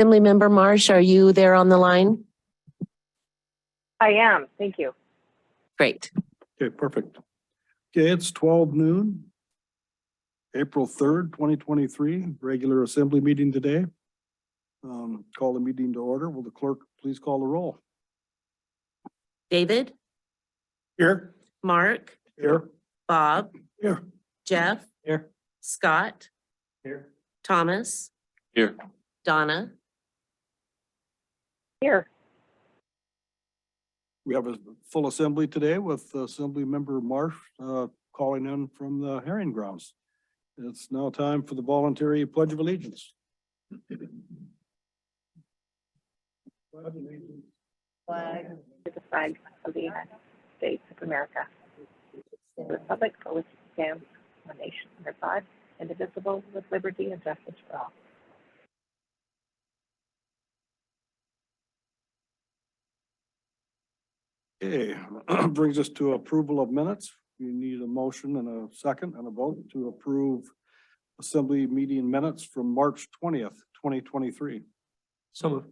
Assemblymember Marsh, are you there on the line? I am. Thank you. Great. Okay, perfect. Okay, it's 12 noon. April 3rd, 2023, regular assembly meeting today. Call the meeting to order. Will the clerk please call the roll? David, Here. Mark, Here. Bob, Here. Jeff, Here. Scott, Here. Thomas, Here. Donna. Here. We have a full assembly today with Assembly Member Marsh calling in from the Herring Grounds. It's now time for the voluntary Pledge of Allegiance. Flag to the flag of the United States of America. The Republic for which it stands, one nation under God, indivisible, with liberty and justice for all. Okay, brings us to approval of minutes. We need a motion and a second and a vote to approve assembly meeting minutes from March 20th, 2023. So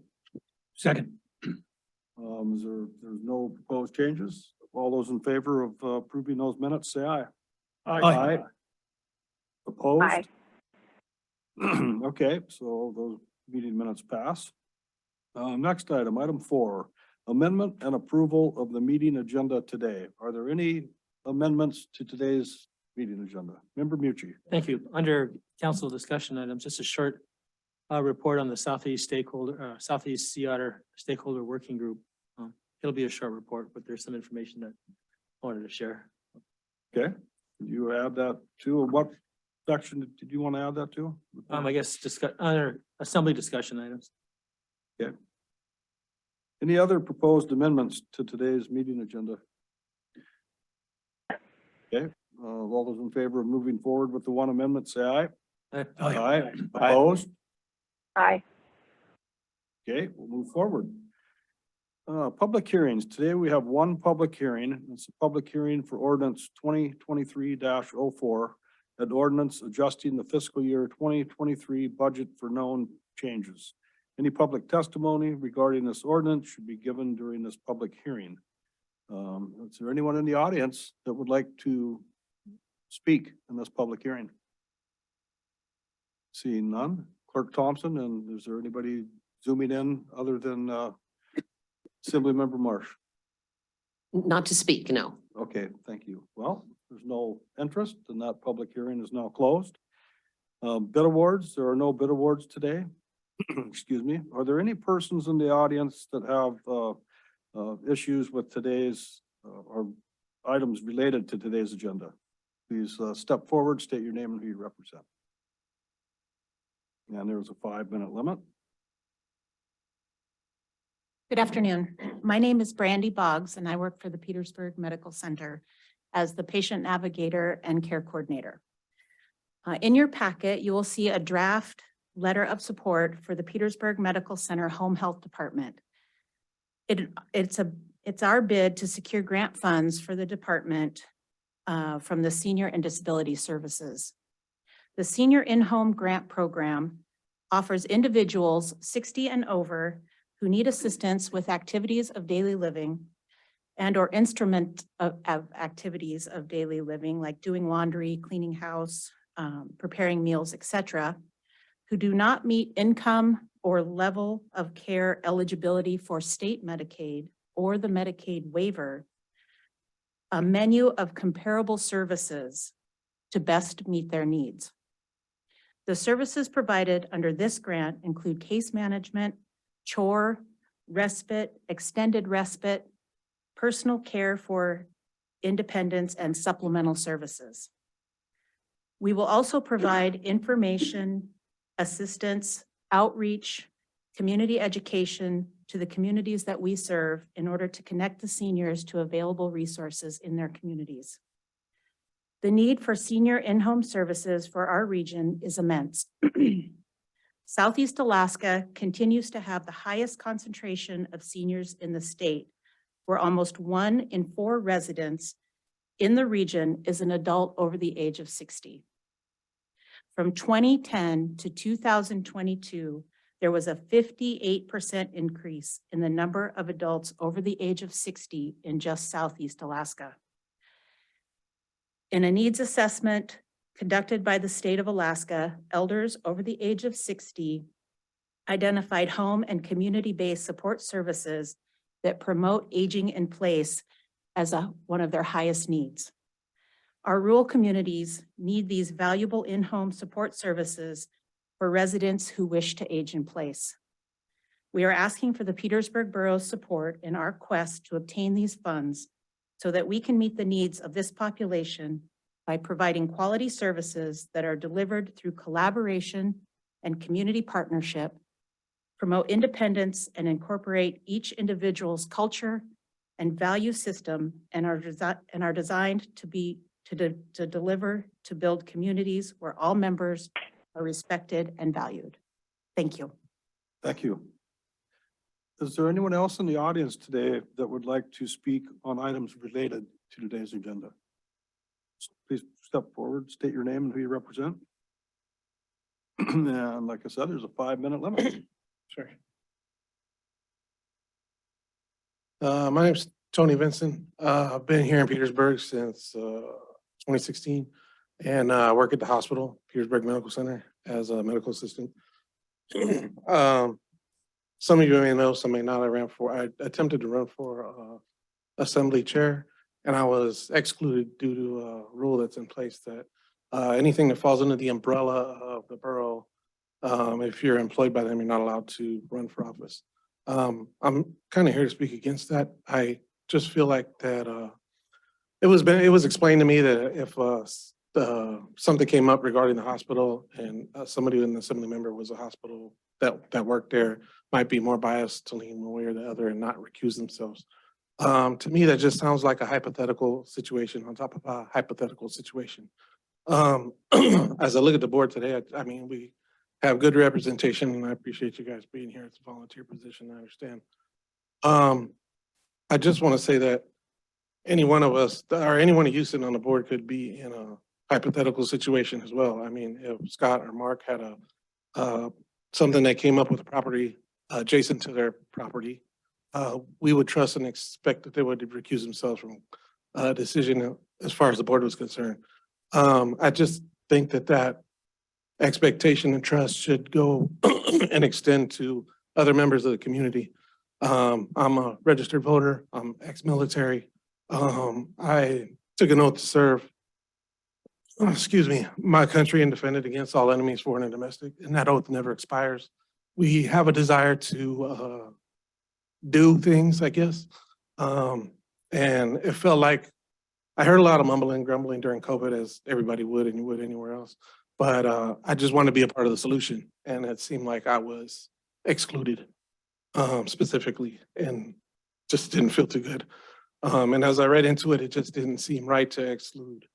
second. There's no proposed changes? All those in favor of approving those minutes, say aye. Aye. Opposed? Aye. Okay, so those meeting minutes pass. Next item, item 4, amendment and approval of the meeting agenda today. Are there any amendments to today's meeting agenda? Member Mucci. Thank you. Under council discussion items, just a short report on the Southeast Sea Otter Stakeholder Working Group. It'll be a short report, but there's some information that I wanted to share. Okay, did you add that to, what section did you want to add that to? I guess discuss under assembly discussion items. Any other proposed amendments to today's meeting agenda? Okay, all those in favor of moving forward with the one amendment, say aye. Aye. Opposed? Aye. Okay, we'll move forward. Public hearings. Today we have one public hearing. It's a public hearing for ordinance 2023-04, an ordinance adjusting the fiscal year 2023 budget for known changes. Any public testimony regarding this ordinance should be given during this public hearing. Is there anyone in the audience that would like to speak in this public hearing? Seeing none. Clerk Thompson, and is there anybody zooming in other than Assemblymember Marsh? Not to speak, no. Okay, thank you. Well, there's no interest and that public hearing is now closed. Bid awards, there are no bid awards today. Excuse me. Are there any persons in the audience that have issues with today's or items related to today's agenda? Please step forward, state your name and who you represent. And there's a 5-minute limit. Good afternoon. My name is Brandy Boggs and I work for the Petersburg Medical Center as the patient navigator and care coordinator. In your packet, you will see a draft letter of support for the Petersburg Medical Center Home Health Department. It's our bid to secure grant funds for the department from the Senior and Disability Services. The Senior In-Home Grant Program offers individuals 60 and over who need assistance with activities of daily living and or instrument of activities of daily living, like doing laundry, cleaning house, preparing meals, etc., who do not meet income or level of care eligibility for state Medicaid or the Medicaid waiver, a menu of comparable services to best meet their needs. The services provided under this grant include case management, chore, respite, extended respite, personal care for independence, and supplemental services. We will also provide information, assistance, outreach, community education to the communities that we serve in order to connect the seniors to available resources in their communities. The need for senior in-home services for our region is immense. Southeast Alaska continues to have the highest concentration of seniors in the state, where almost 1 in 4 residents in the region is an adult over the age of 60. From 2010 to 2022, there was a 58% increase in the number of adults over the age of 60 in just Southeast Alaska. In a needs assessment conducted by the state of Alaska, elders over the age of 60 identified home and community-based support services that promote aging in place as one of their highest needs. Our rural communities need these valuable in-home support services for residents who wish to age in place. We are asking for the Petersburg Borough's support in our quest to obtain these funds so that we can meet the needs of this population by providing quality services that are delivered through collaboration and community partnership, promote independence, and incorporate each individual's culture and value system, and are designed to deliver to build communities where all members are respected and valued. Thank you. Thank you. Is there anyone else in the audience today that would like to speak on items related to today's agenda? Please step forward, state your name and who you represent. And like I said, there's a 5-minute limit. Sure. My name's Tony Vincent. I've been here in Petersburg since 2016, and I work at the hospital, Petersburg Medical Center, as a medical assistant. Some of you may know, some may not. I attempted to run for assembly chair, and I was excluded due to a rule that's in place that anything that falls under the umbrella of the borough, if you're employed by them, you're not allowed to run for office. I'm kind of here to speak against that. I just feel like that it was explained to me that if something came up regarding the hospital and somebody in the assembly member was a hospital that worked there, might be more biased to lean one way or the other and not recuse themselves. To me, that just sounds like a hypothetical situation on top of a hypothetical situation. As I look at the board today, I mean, we have good representation, and I appreciate you guys being here. It's a volunteer position, I understand. I just want to say that any one of us, or any one of you sitting on the board, could be in a hypothetical situation as well. I mean, if Scott or Mark had something that came up with a property adjacent to their property, we would trust and expect that they would recuse themselves from a decision as far as the board was concerned. I just think that expectation and trust should go and extend to other members of the community. I'm a registered voter. I'm ex-military. I took an oath to serve, my country and defend it against all enemies, foreign and domestic, and that oath never expires. We have a desire to do things, I guess. And it felt like I heard a lot of mumbling and grumbling during COVID, as everybody would and you would anywhere else. But I just wanted to be a part of the solution. And it seemed like I was excluded specifically, and just didn't feel too good. And as I read into it, it just didn't seem right to exclude.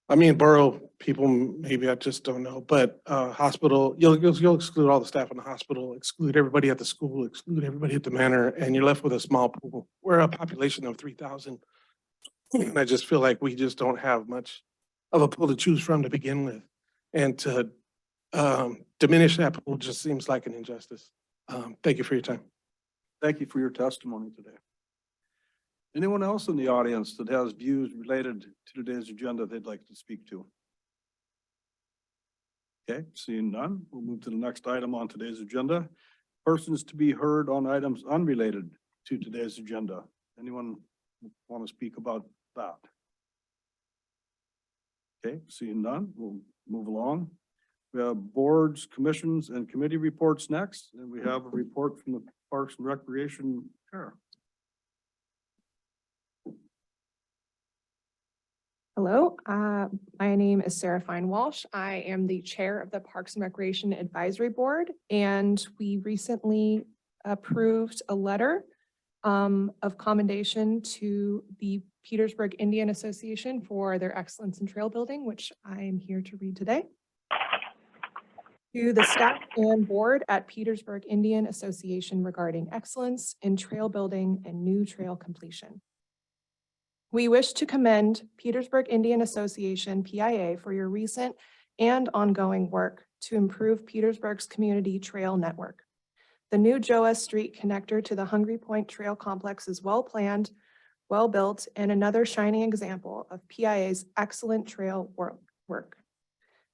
I mean, borough people, maybe I just don't know, but hospital, you'll exclude all the staff in the hospital, exclude everybody at the school, exclude everybody at the manor, and you're left with a small pool. We're a population of 3,000. And I just feel like we just don't have much of a pool to choose from to begin with. And to diminish that pool just seems like an injustice. Thank you for your time. Thank you for your testimony today. Anyone else in the audience that has views related to today's agenda they'd like to speak to? Okay, seeing none, we'll move to the next item on today's agenda. Persons to be heard on items unrelated to today's agenda. Anyone want to speak about that? Okay, seeing none, we'll move along. We have boards, commissions, and committee reports next, and we have a report from the Parks and Recreation Chair. Hello, my name is Sarah Fine Walsh. I am the chair of the Parks and Recreation Advisory Board, and we recently approved a letter of commendation to the Petersburg Indian Association for their excellence in trail building, which I am here to read today. To the staff and board at Petersburg Indian Association regarding excellence in trail building and new trail completion. We wish to commend Petersburg Indian Association, PIA, for your recent and ongoing work to improve Petersburg's community trail network. The new Joa Street connector to the Hungry Point Trail Complex is well-planned, well-built, and another shining example of PIA's excellent trail work.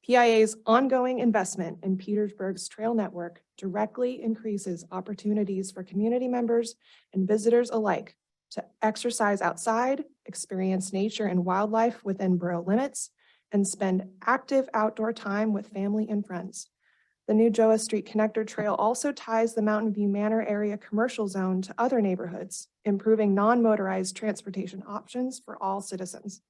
PIA's ongoing investment in Petersburg's trail network directly increases opportunities for community members and visitors alike to exercise outside, experience nature and wildlife within borough limits, and spend active outdoor time with family and friends. The new Joa Street Connector Trail also ties the Mountain View Manor area commercial zone to other neighborhoods, improving non-motorized transportation options for all citizens.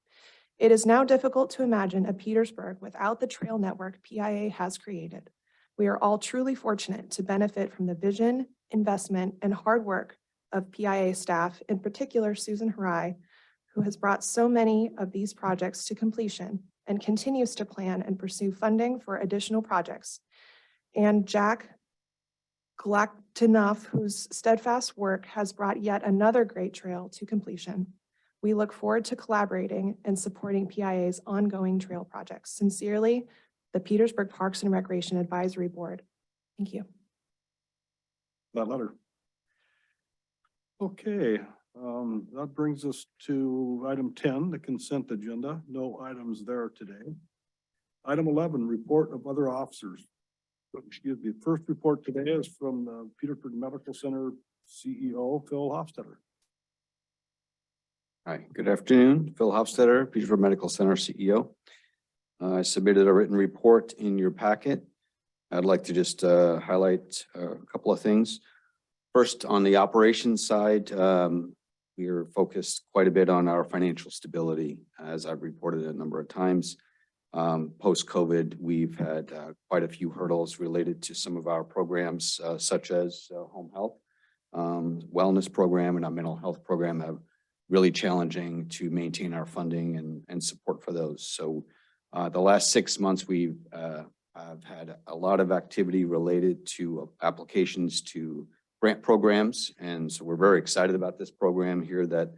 It is now difficult to imagine a Petersburg without the trail network PIA has created. We are all truly fortunate to benefit from the vision, investment, and hard work of PIA staff, in particular Susan Harai, who has brought so many of these projects to completion and continues to plan and pursue funding for additional projects. And Jack Glaktinoff, whose steadfast work has brought yet another great trail to completion. We look forward to collaborating and supporting PIA's ongoing trail projects. Sincerely, the Petersburg Parks and Recreation Advisory Board. Thank you. That letter. Okay, that brings us to item 10, the consent agenda. No items there today. Item 11, report of other officers. Excuse me, first report today is from the Petersburg Medical Center CEO, Phil Hofstetter. Hi, good afternoon. Phil Hofstetter, Petersburg Medical Center CEO. I submitted a written report in your packet. I'd like to just highlight a couple of things. First, on the operations side, we are focused quite a bit on our financial stability, as I've reported a number of times. Post-COVID, we've had quite a few hurdles related to some of our programs, such as home health, wellness program, and our mental health program have really challenging to maintain our funding and support for those. So the last 6 months, I've had a lot of activity related to applications to grant programs. And so we're very excited about this program here that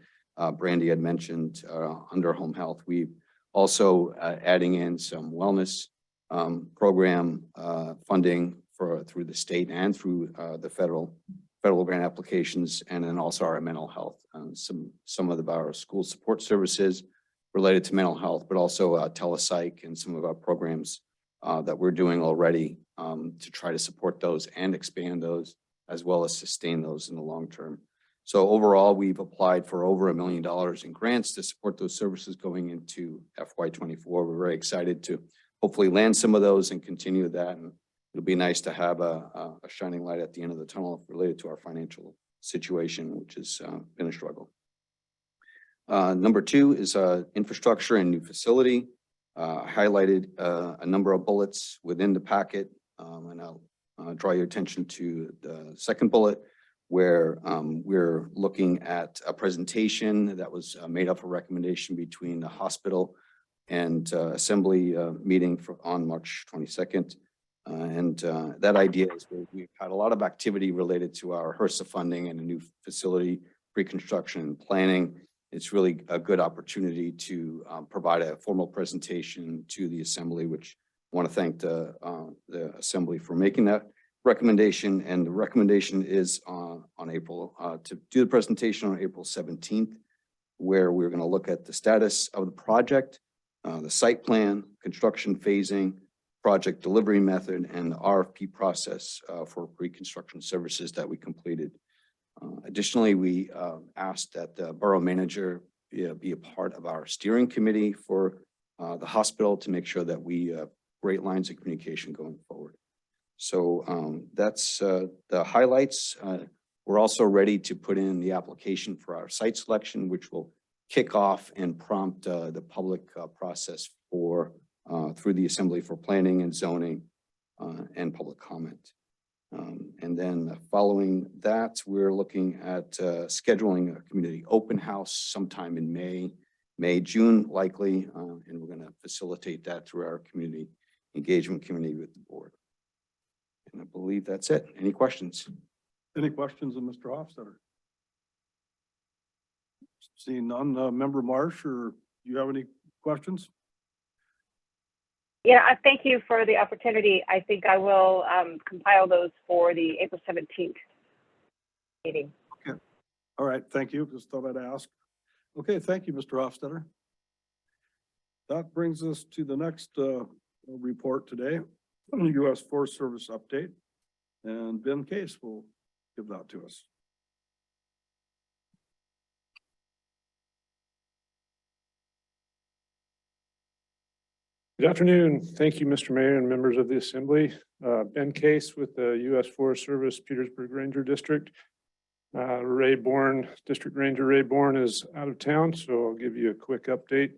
Brandy had mentioned under home health. We've also adding in some wellness program funding through the state and through the federal grant applications, and then also our mental health, some of our school support services related to mental health, but also telepsych and some of our programs that we're doing already to try to support those and expand those, as well as sustain those in the long term. So overall, we've applied for over $1 million in grants to support those services going into FY24. We're very excited to hopefully land some of those and continue that. And it'll be nice to have a shining light at the end of the tunnel related to our financial situation, which has been a struggle. Number 2 is infrastructure and new facility. Highlighted a number of bullets within the packet, and I'll draw your attention to the second bullet, where we're looking at a presentation that was made up of a recommendation between the hospital and assembly meeting on March 22nd. That idea is we've had a lot of activity related to our HRSA funding and a new facility pre-construction and planning. It's really a good opportunity to provide a formal presentation to the assembly, which I want to thank the assembly for making that recommendation. And the recommendation is on April to do the presentation on April 17th, where we're going to look at the status of the project, the site plan, construction phasing, project delivery method, and the RFP process for pre-construction services that we completed. Additionally, we asked that the borough manager be a part of our steering committee for the hospital to make sure that we have great lines of communication going forward. So that's the highlights. We're also ready to put in the application for our site selection, which will kick off and prompt the public process for through the assembly for planning and zoning and public comment. And then following that, we're looking at scheduling a community open house sometime in June likely, and we're going to facilitate that through our community engagement committee with the board. And I believe that's it. Any questions? Any questions of Mr. Hofstetter? Seeing none, Member Marsh, or do you have any questions? Yeah, I thank you for the opportunity. I think I will compile those for the April 17th meeting. All right, thank you. Just thought I'd ask. Okay, thank you, Mr. Hofstadter. That brings us to the next report today, U.S. Forest Service update. And Ben Case will give that to us. Good afternoon. Thank you, Mr. Mayor and members of the Assembly. Ben Case with the U.S. Forest Service Petersburg Ranger District. Ray Bourne, District Ranger Ray Bourne is out of town, so I'll give you a quick update.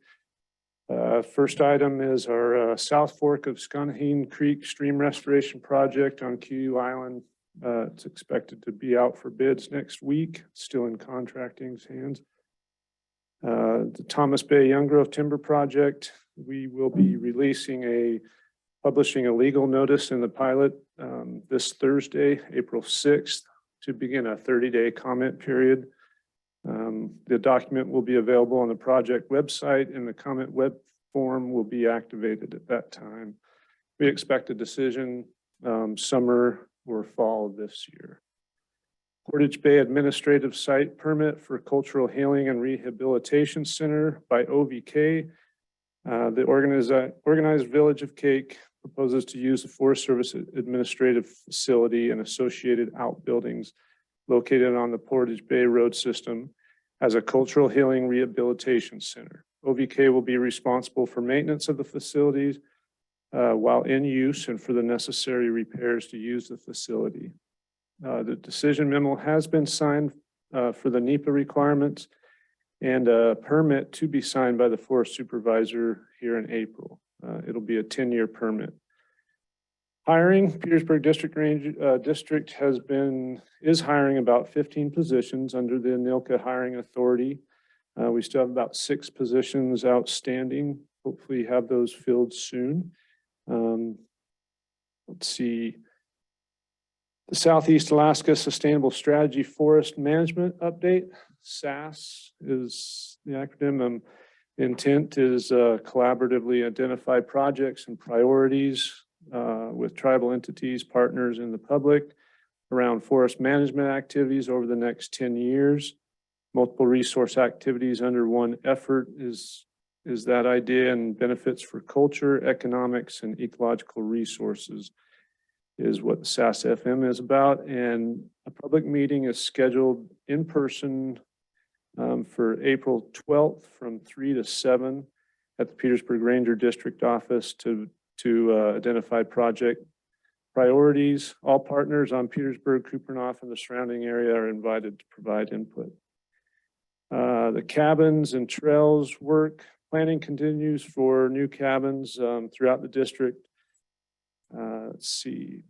First item is our South Fork of Scunheen Creek Stream Restoration Project on QU Island. It's expected to be out for bids next week, still in contracting's hands. The Thomas Bay Young Grove Timber Project, we will be publishing a legal notice in the pilot this Thursday, April 6th, to begin a 30-day comment period. The document will be available on the project website and the comment web form will be activated at that time. We expect a decision summer or fall of this year. Portage Bay Administrative Site Permit for Cultural Healing and Rehabilitation Center by OVK. The Organized Village of Cake proposes to use the Forest Service Administrative Facility and associated outbuildings located on the Portage Bay Road System as a cultural healing rehabilitation center. OVK will be responsible for maintenance of the facilities while in use and for the necessary repairs to use the facility. The decision memo has been signed for the NEPA requirements and a permit to be signed by the forest supervisor here in April. It'll be a 10-year permit. Hiring, Petersburg District District is hiring about 15 positions under the ANILCA hiring authority. We still have about 6 positions outstanding. Hopefully have those filled soon. Let's see. The Southeast Alaska Sustainable Strategy Forest Management Update, SAS is the acronym. Intent is collaboratively identify projects and priorities with tribal entities, partners, and the public around forest management activities over the next 10 years. Multiple resource activities under one effort is that idea, and benefits for culture, economics, and ecological resources is what the SAS-FM is about. And a public meeting is scheduled in person for April 12th from 3 to 7 at the Petersburg Ranger District Office to identify project priorities. All partners on Petersburg, Kupernoff, and the surrounding area are invited to provide input. The cabins and trails work. Planning continues for new cabins throughout the district. Let's see.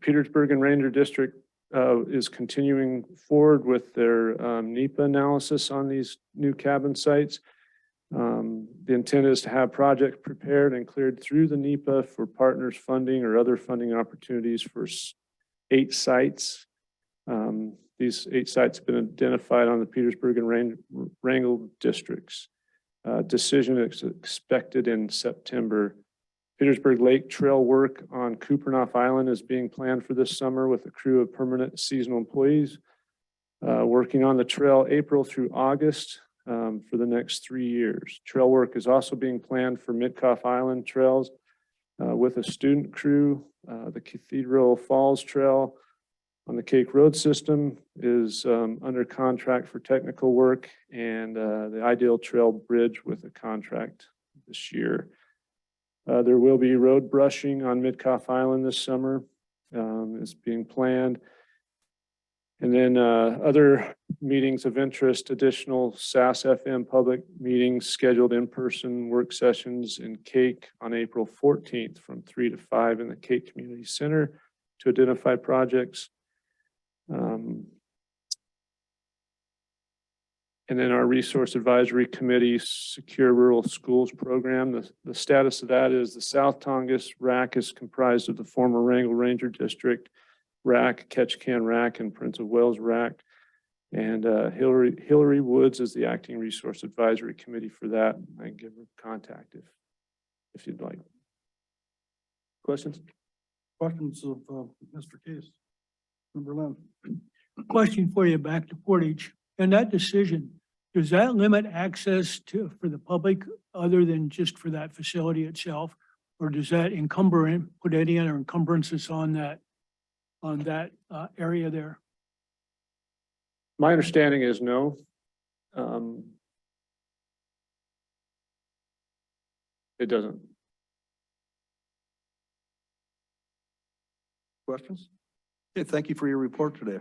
Petersburg and Ranger District is continuing forward with their NEPA analysis on these new cabin sites. The intent is to have projects prepared and cleared through the NEPA for partners funding or other funding opportunities for 8 sites. These 8 sites have been identified on the Petersburg and Wrangell districts. Decision is expected in September. Petersburg Lake Trail work on Kupernoff Island is being planned for this summer with a crew of permanent seasonal employees working on the trail April through August for the next 3 years. Trail work is also being planned for Midcoff Island trails with a student crew. The Cathedral Falls Trail on the Cake Road System is under contract for technical work, and the Ideal Trail Bridge with a contract this year. There will be road brushing on Midcoff Island this summer. It's being planned. And then other meetings of interest, additional SAS-FM public meetings, scheduled in-person work sessions in Cake on April 14th from 3 to 5 in the Cake Community Center to identify projects. And then our Resource Advisory Committee Secure Rural Schools Program. The status of that is the South Tongass RAC is comprised of the former Wrangell Ranger District RAC, Ketchikan RAC, and Prince of Wales RAC. And Hillary Woods is the Acting Resource Advisory Committee for that. I can give her contact if you'd like. Questions? Questions of, Mr. Case? Member Lynn? Question for you back to Portage. And that decision, does that limit access to, for the public other than just for that facility itself? Or does that encumber and put any other encumbrances on that area there? My understanding is no. It doesn't. Questions? Okay, thank you for your report today.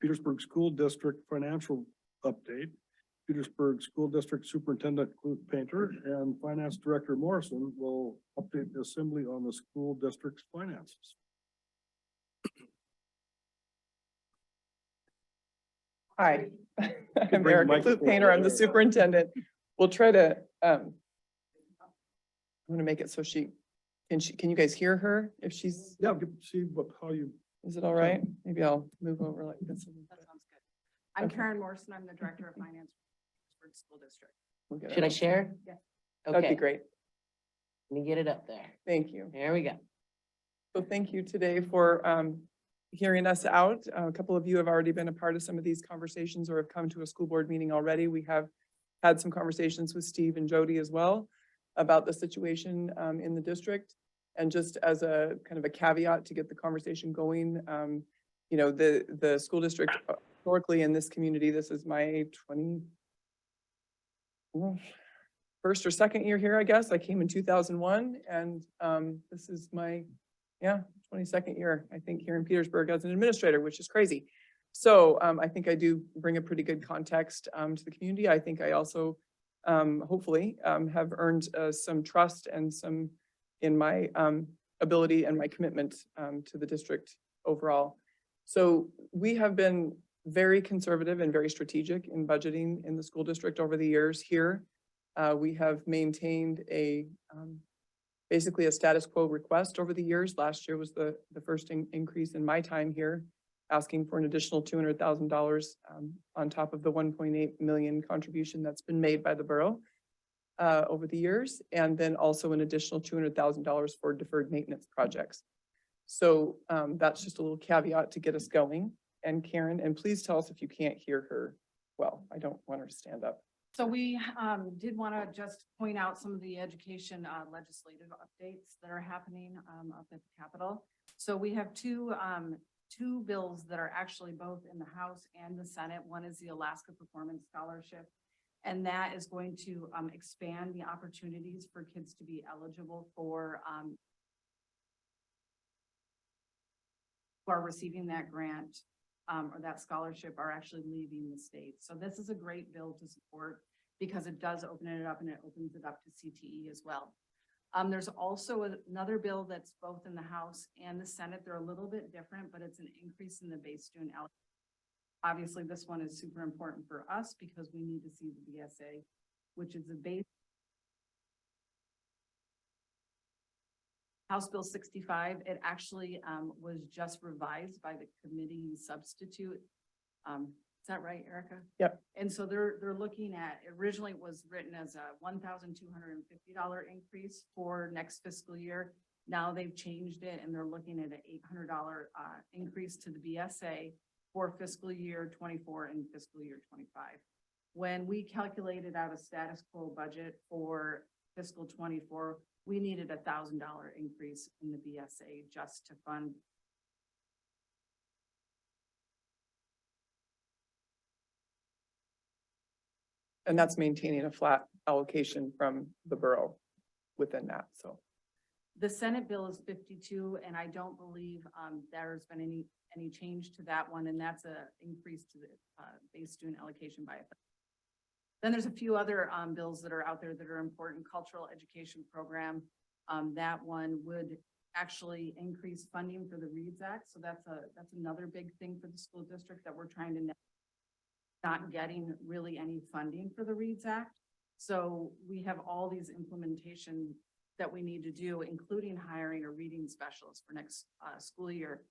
Petersburg School District Financial Update. Petersburg School District Superintendent Clute Painter and Finance Director Morrison will update the assembly on the school district's finances. Hi, can I'm bring the Erica microphone Clute Painter. I'm the over. superintendent. We'll try to, I'm gonna make it so can you guys hear her if she's, Yeah, see how you, is it all right? Maybe I'll move over like this. That sounds good. I'm Okay. Karen Morrison. I'm the Director of Finance for the school district. We'll get it. Should I share? Yeah. That'd be Okay, great. let me get it up there. Thank you. There we go. So thank you today for hearing us out. A couple of you have already been a part of some of these conversations or have come to a school board meeting already. We have had some conversations with Steve and Jody as well about the situation in the district. And just as a kind of a caveat to get the conversation going, you know, the school district historically in this community, this is my 21st or second year here, I guess. I came in 2001 and this is my, 22nd year, I think, here in Petersburg as an administrator, which is crazy. So I think I do bring a pretty good context to the community. I think I also hopefully have earned some trust and some in my ability and my commitment to the district overall. So we have been very conservative and very strategic in budgeting in the school district over the years here. We have maintained basically a status quo request over the years. Last year was the first increase in my time here, asking for an additional $200,000 on top of the 1.8 million contribution that's been made by the borough over the years, and then also an additional $200,000 for deferred maintenance projects. So that's just a little caveat to get us going. And Karen, and please tell us if you can't hear her well. I don't want her to stand up. So we did want to just point out some of the education legislative updates that are happening up at the Capitol. So we have two bills that are actually both in the House and the Senate. One is the Alaska Performance Scholarship, and that is going to expand the opportunities for kids to be eligible for who are receiving that grant or that scholarship are actually leaving the state. So this is a great bill to support because it does open it up and it opens it up to CTE as well. There's also another bill that's both in the House and the Senate. They're a little bit different, but it's an increase in the base student allocation. Obviously, this one is super important for us because we need to see the BSA, which is the base. House Bill 65, it actually was just revised by the committee substitute. Is that right, Erica? Yep. And so they're looking at, originally it was written as a $1,250 increase for next fiscal year. Now they've changed it and they're looking at an $800 increase to the BSA for fiscal year 24 and fiscal year 25. When we calculated out a status quo budget for fiscal 24, we needed a $1,000 increase in the BSA just to fund. And that's maintaining a flat allocation from the borough within that, so. The Senate bill is 52, and I don't believe there's been any change to that one, and that's a increase to the base student allocation by $1,000. Then there's a few other bills that are out there that are important. Cultural education program, that one would actually increase funding for the READS Act, so that's another big thing for the school district that we're trying to not getting really any funding for the READS Act. So we have all these implementation that we need to do, including hiring a reading specialist for next school year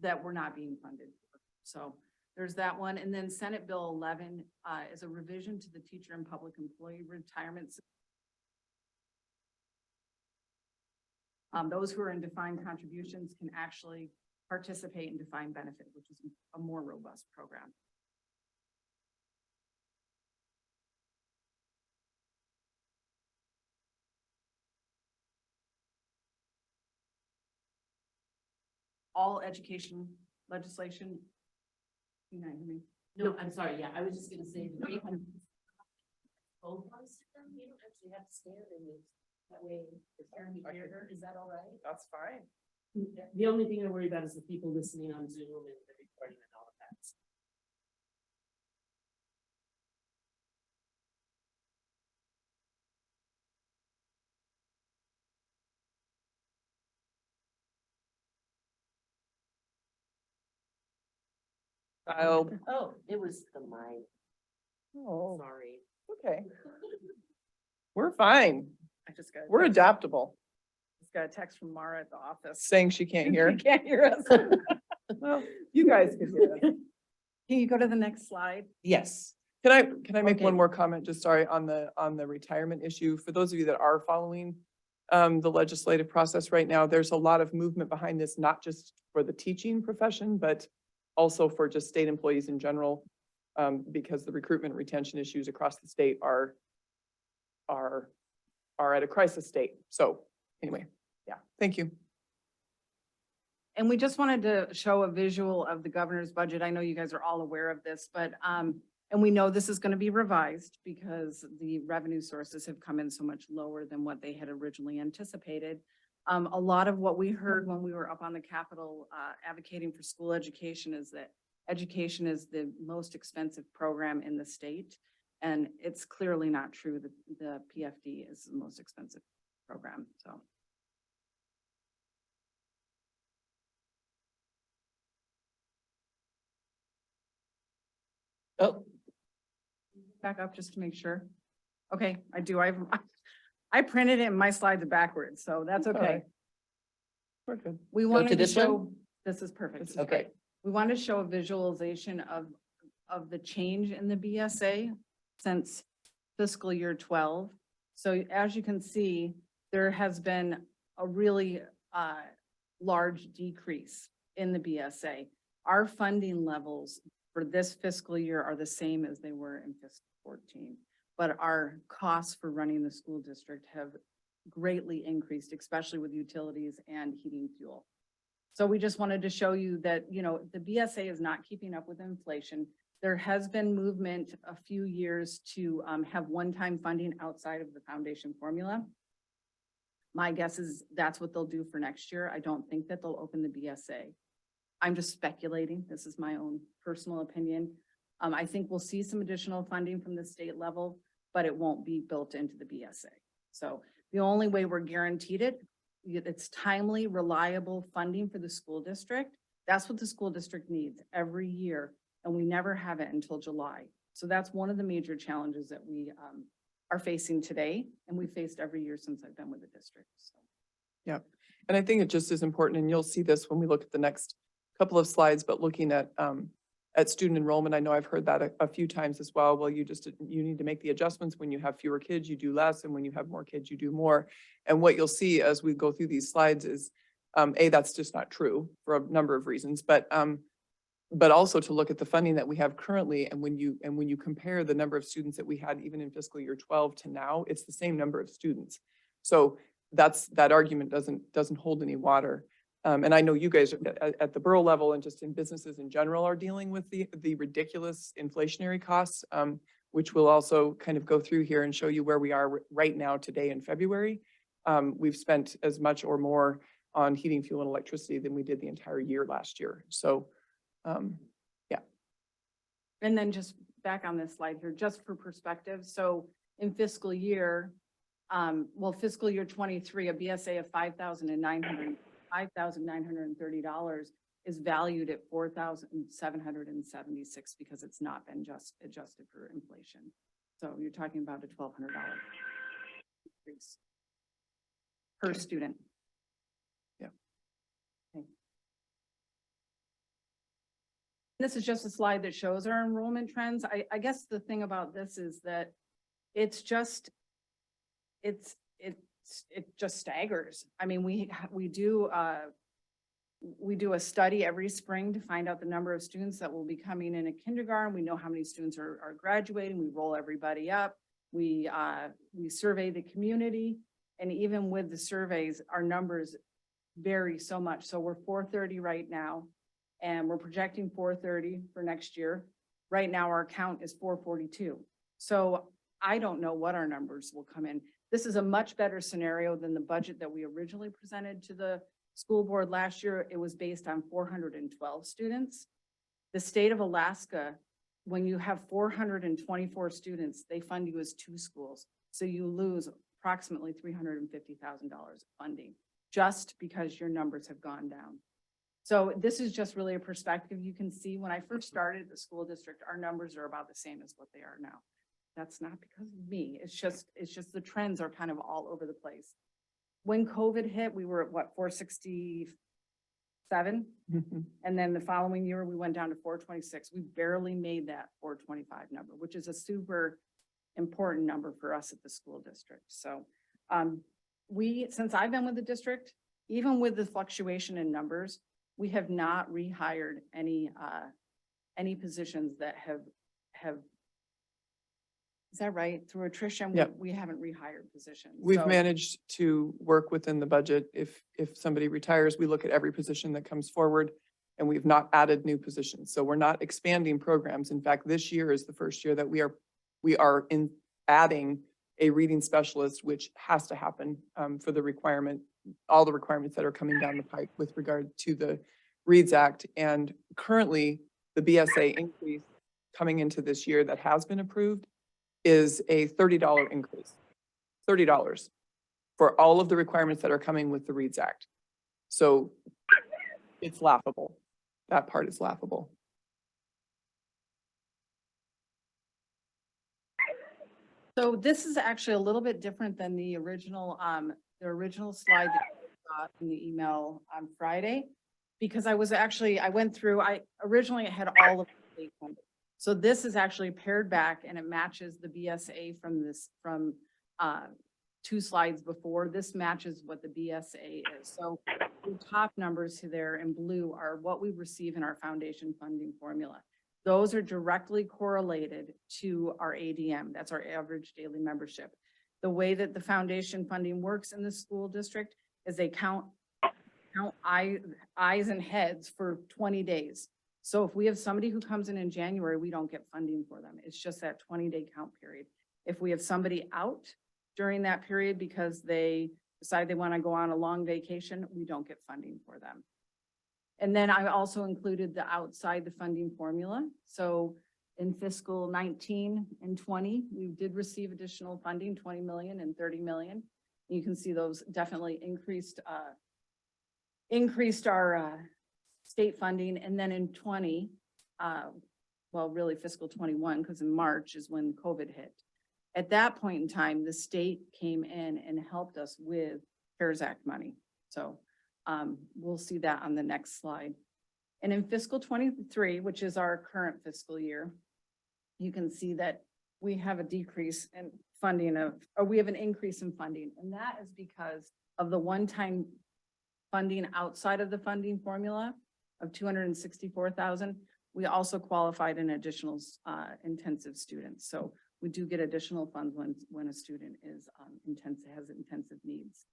that we're not being funded for. So there's that one. And then Senate Bill 11 is a revision to the teacher and public employee retirement system. Those who are in defined contributions can actually participate in defined benefit, which is a more robust program. All education legislation. You know, I mean, No, I'm sorry, yeah, I was just gonna say. Both ones, you don't actually have to stand in this, that way, the parent can hear her, is that all right? That's fine. The only thing I worry about is the people listening on Zoom and the recording and all of that. Child. Oh, it was the mind, Oh, sorry. okay. We're fine. I just got. We're adaptable. Just got a text from Mara at the office. Saying she can't hear. She can't hear us. Well, you guys can hear us. Can you go to the next slide? Yes. Can I make Okay. one more comment, just sorry, on the retirement issue? For those of you that are following the legislative process right now, there's a lot of movement behind this, not just for the teaching profession, but also for just state employees in general, because the recruitment and retention issues across the state are at a crisis state. So anyway, yeah, thank you. And we just wanted to show a visual of the governor's budget. I know you guys are all aware of this, but, and we know this is going to be revised because the revenue sources have come in so much lower than what they had originally anticipated. A lot of what we heard when we were up on the Capitol, advocating for school education is that education is the most expensive program in the state. And it's clearly not true that the PFD is the most expensive program, so. Oh, Back up just to make sure. Okay, I do. I printed it and my slides are backwards, so that's That's all okay. right. We're good. We to wanted to this one? show, this is perfect. This is okay. great. We want to show a visualization of the change in the BSA since fiscal year 12. So as you can see, there has been a really large decrease in the BSA. Our funding levels for this fiscal year are the same as they were in fiscal 14, but our costs for running the school district have greatly increased, especially with utilities and heating fuel. So we just wanted to show you that, you know, the BSA is not keeping up with inflation. There has been movement a few years to have one-time funding outside of the foundation formula. My guess is that's what they'll do for next year. I don't think that they'll open the BSA. I'm just speculating. This is my own personal opinion. I think we'll see some additional funding from the state level, but it won't be built into the BSA. So the only way we're guaranteed it's timely, reliable funding for the school district. That's what the school district needs every year, and we never have it until July. So that's one of the major challenges that we are facing today, and we faced every year since I've been with the district. So. Yeah, and I think it just is important, and you'll see this when we look at the next couple of slides, but looking at student enrollment, I know I've heard that a few times as well. Well, you need to make the adjustments. When you have fewer kids, you do less, and when you have more kids, you do more. And what you'll see as we go through these slides is, that's just not true for a number of reasons, but also to look at the funding that we have currently, and when you compare the number of students that we had even in fiscal year 12 to now, it's the same number of students. So that argument doesn't hold any water. And I know you guys at the borough level and just in businesses in general are dealing with the ridiculous inflationary costs, which we'll also kind of go through here and show you where we are right now today in February. We've spent as much or more on heating, fuel, and electricity than we did the entire year last year. So, yeah. And then just back on this slide here, just for perspective. So in fiscal year, fiscal year 23, a BSA of $5,930 is valued at $4,776 because it's not been just adjusted for inflation. So you're talking about a $1,200 increase per student. Yeah. Okay. This is just a slide that shows our enrollment trends. I guess the thing about this is that it's it just staggers. I mean, we do a study every spring to find out the number of students that will be coming in at kindergarten. We know how many students are graduating. We roll everybody up. We survey the community. And even with the surveys, our numbers vary so much. So we're 430 right now, and we're projecting 430 for next year. Right now, our count is 442. So I don't know what our numbers will come in. This is a much better scenario than the budget that we originally presented to the school board last year. It was based on 412 students. The state of Alaska, when you have 424 students, they fund you as 2 schools. So you lose approximately $350,000 funding just because your numbers have gone down. So this is just really a perspective. You can see when I first started the school district, our numbers are about the same as what they are now. That's not because of me. It's just the trends are kind of all over the place. When COVID hit, we were at what, 467? And then the following year, we went down to 426. We barely made that 425 number, which is a super important number for us at the school district. So since I've been with the district, even with the fluctuation in numbers, we have not rehired any positions that have, is that right? Through attrition, Yep. we haven't rehired positions. We've So- managed to work within the budget. If somebody retires, we look at every position that comes forward, and we've not added new positions. So we're not expanding programs. In fact, this year is the first year that we are adding a reading specialist, which has to happen for the requirement, all the requirements that are coming down the pipe with regard to the Reads Act. And currently, the BSA increase coming into this year that has been approved is a $30 increase, $30 for all of the requirements that are coming with the Reads Act. So it's laughable. That part is laughable. So this is actually a little bit different than the original slide that I got in the email on Friday. Because I went through, originally it had all of the state funding. So this is actually pared back and it matches the BSA from 2 slides before. This matches what the BSA is. So the top numbers there in blue are what we receive in our foundation funding formula. Those are directly correlated to our ADM. That's our average daily membership. The way that the foundation funding works in the school district is they count eyes and heads for 20 days. So if we have somebody who comes in January, we don't get funding for them. It's just that 20-day count period. If we have somebody out during that period because they decide they want to go on a long vacation, we don't get funding for them. And then I also included the outside the funding formula. So in fiscal 19 and 20, we did receive additional funding, 20 million and 30 million. You can see those definitely increased our state funding. And then in 20, well, really fiscal 21, because in March is when COVID hit. At that point in time, the state came in and helped us with CARES Act money. So we'll see that on the next slide. And in fiscal 23, which is our current fiscal year, you can see that we have a decrease in funding we have an increase in funding. And that is because of the one-time funding outside of the funding formula of 264,000. We also qualified an additional intensive students. So we do get additional funds when a student is has intensive needs.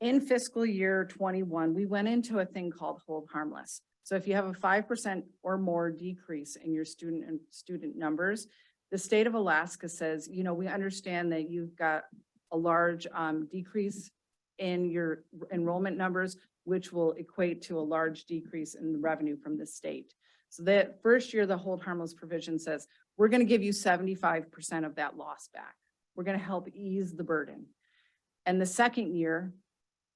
In fiscal year 21, we went into a thing called hold harmless. So if you have a 5% or more decrease in your student numbers, the state of Alaska says, you know, we understand that you've got a large decrease in your enrollment numbers, which will equate to a large decrease in the revenue from the state. So that first year, the hold harmless provision says, we're going to give you 75% of that loss back. We're going to help ease the burden. And the second year,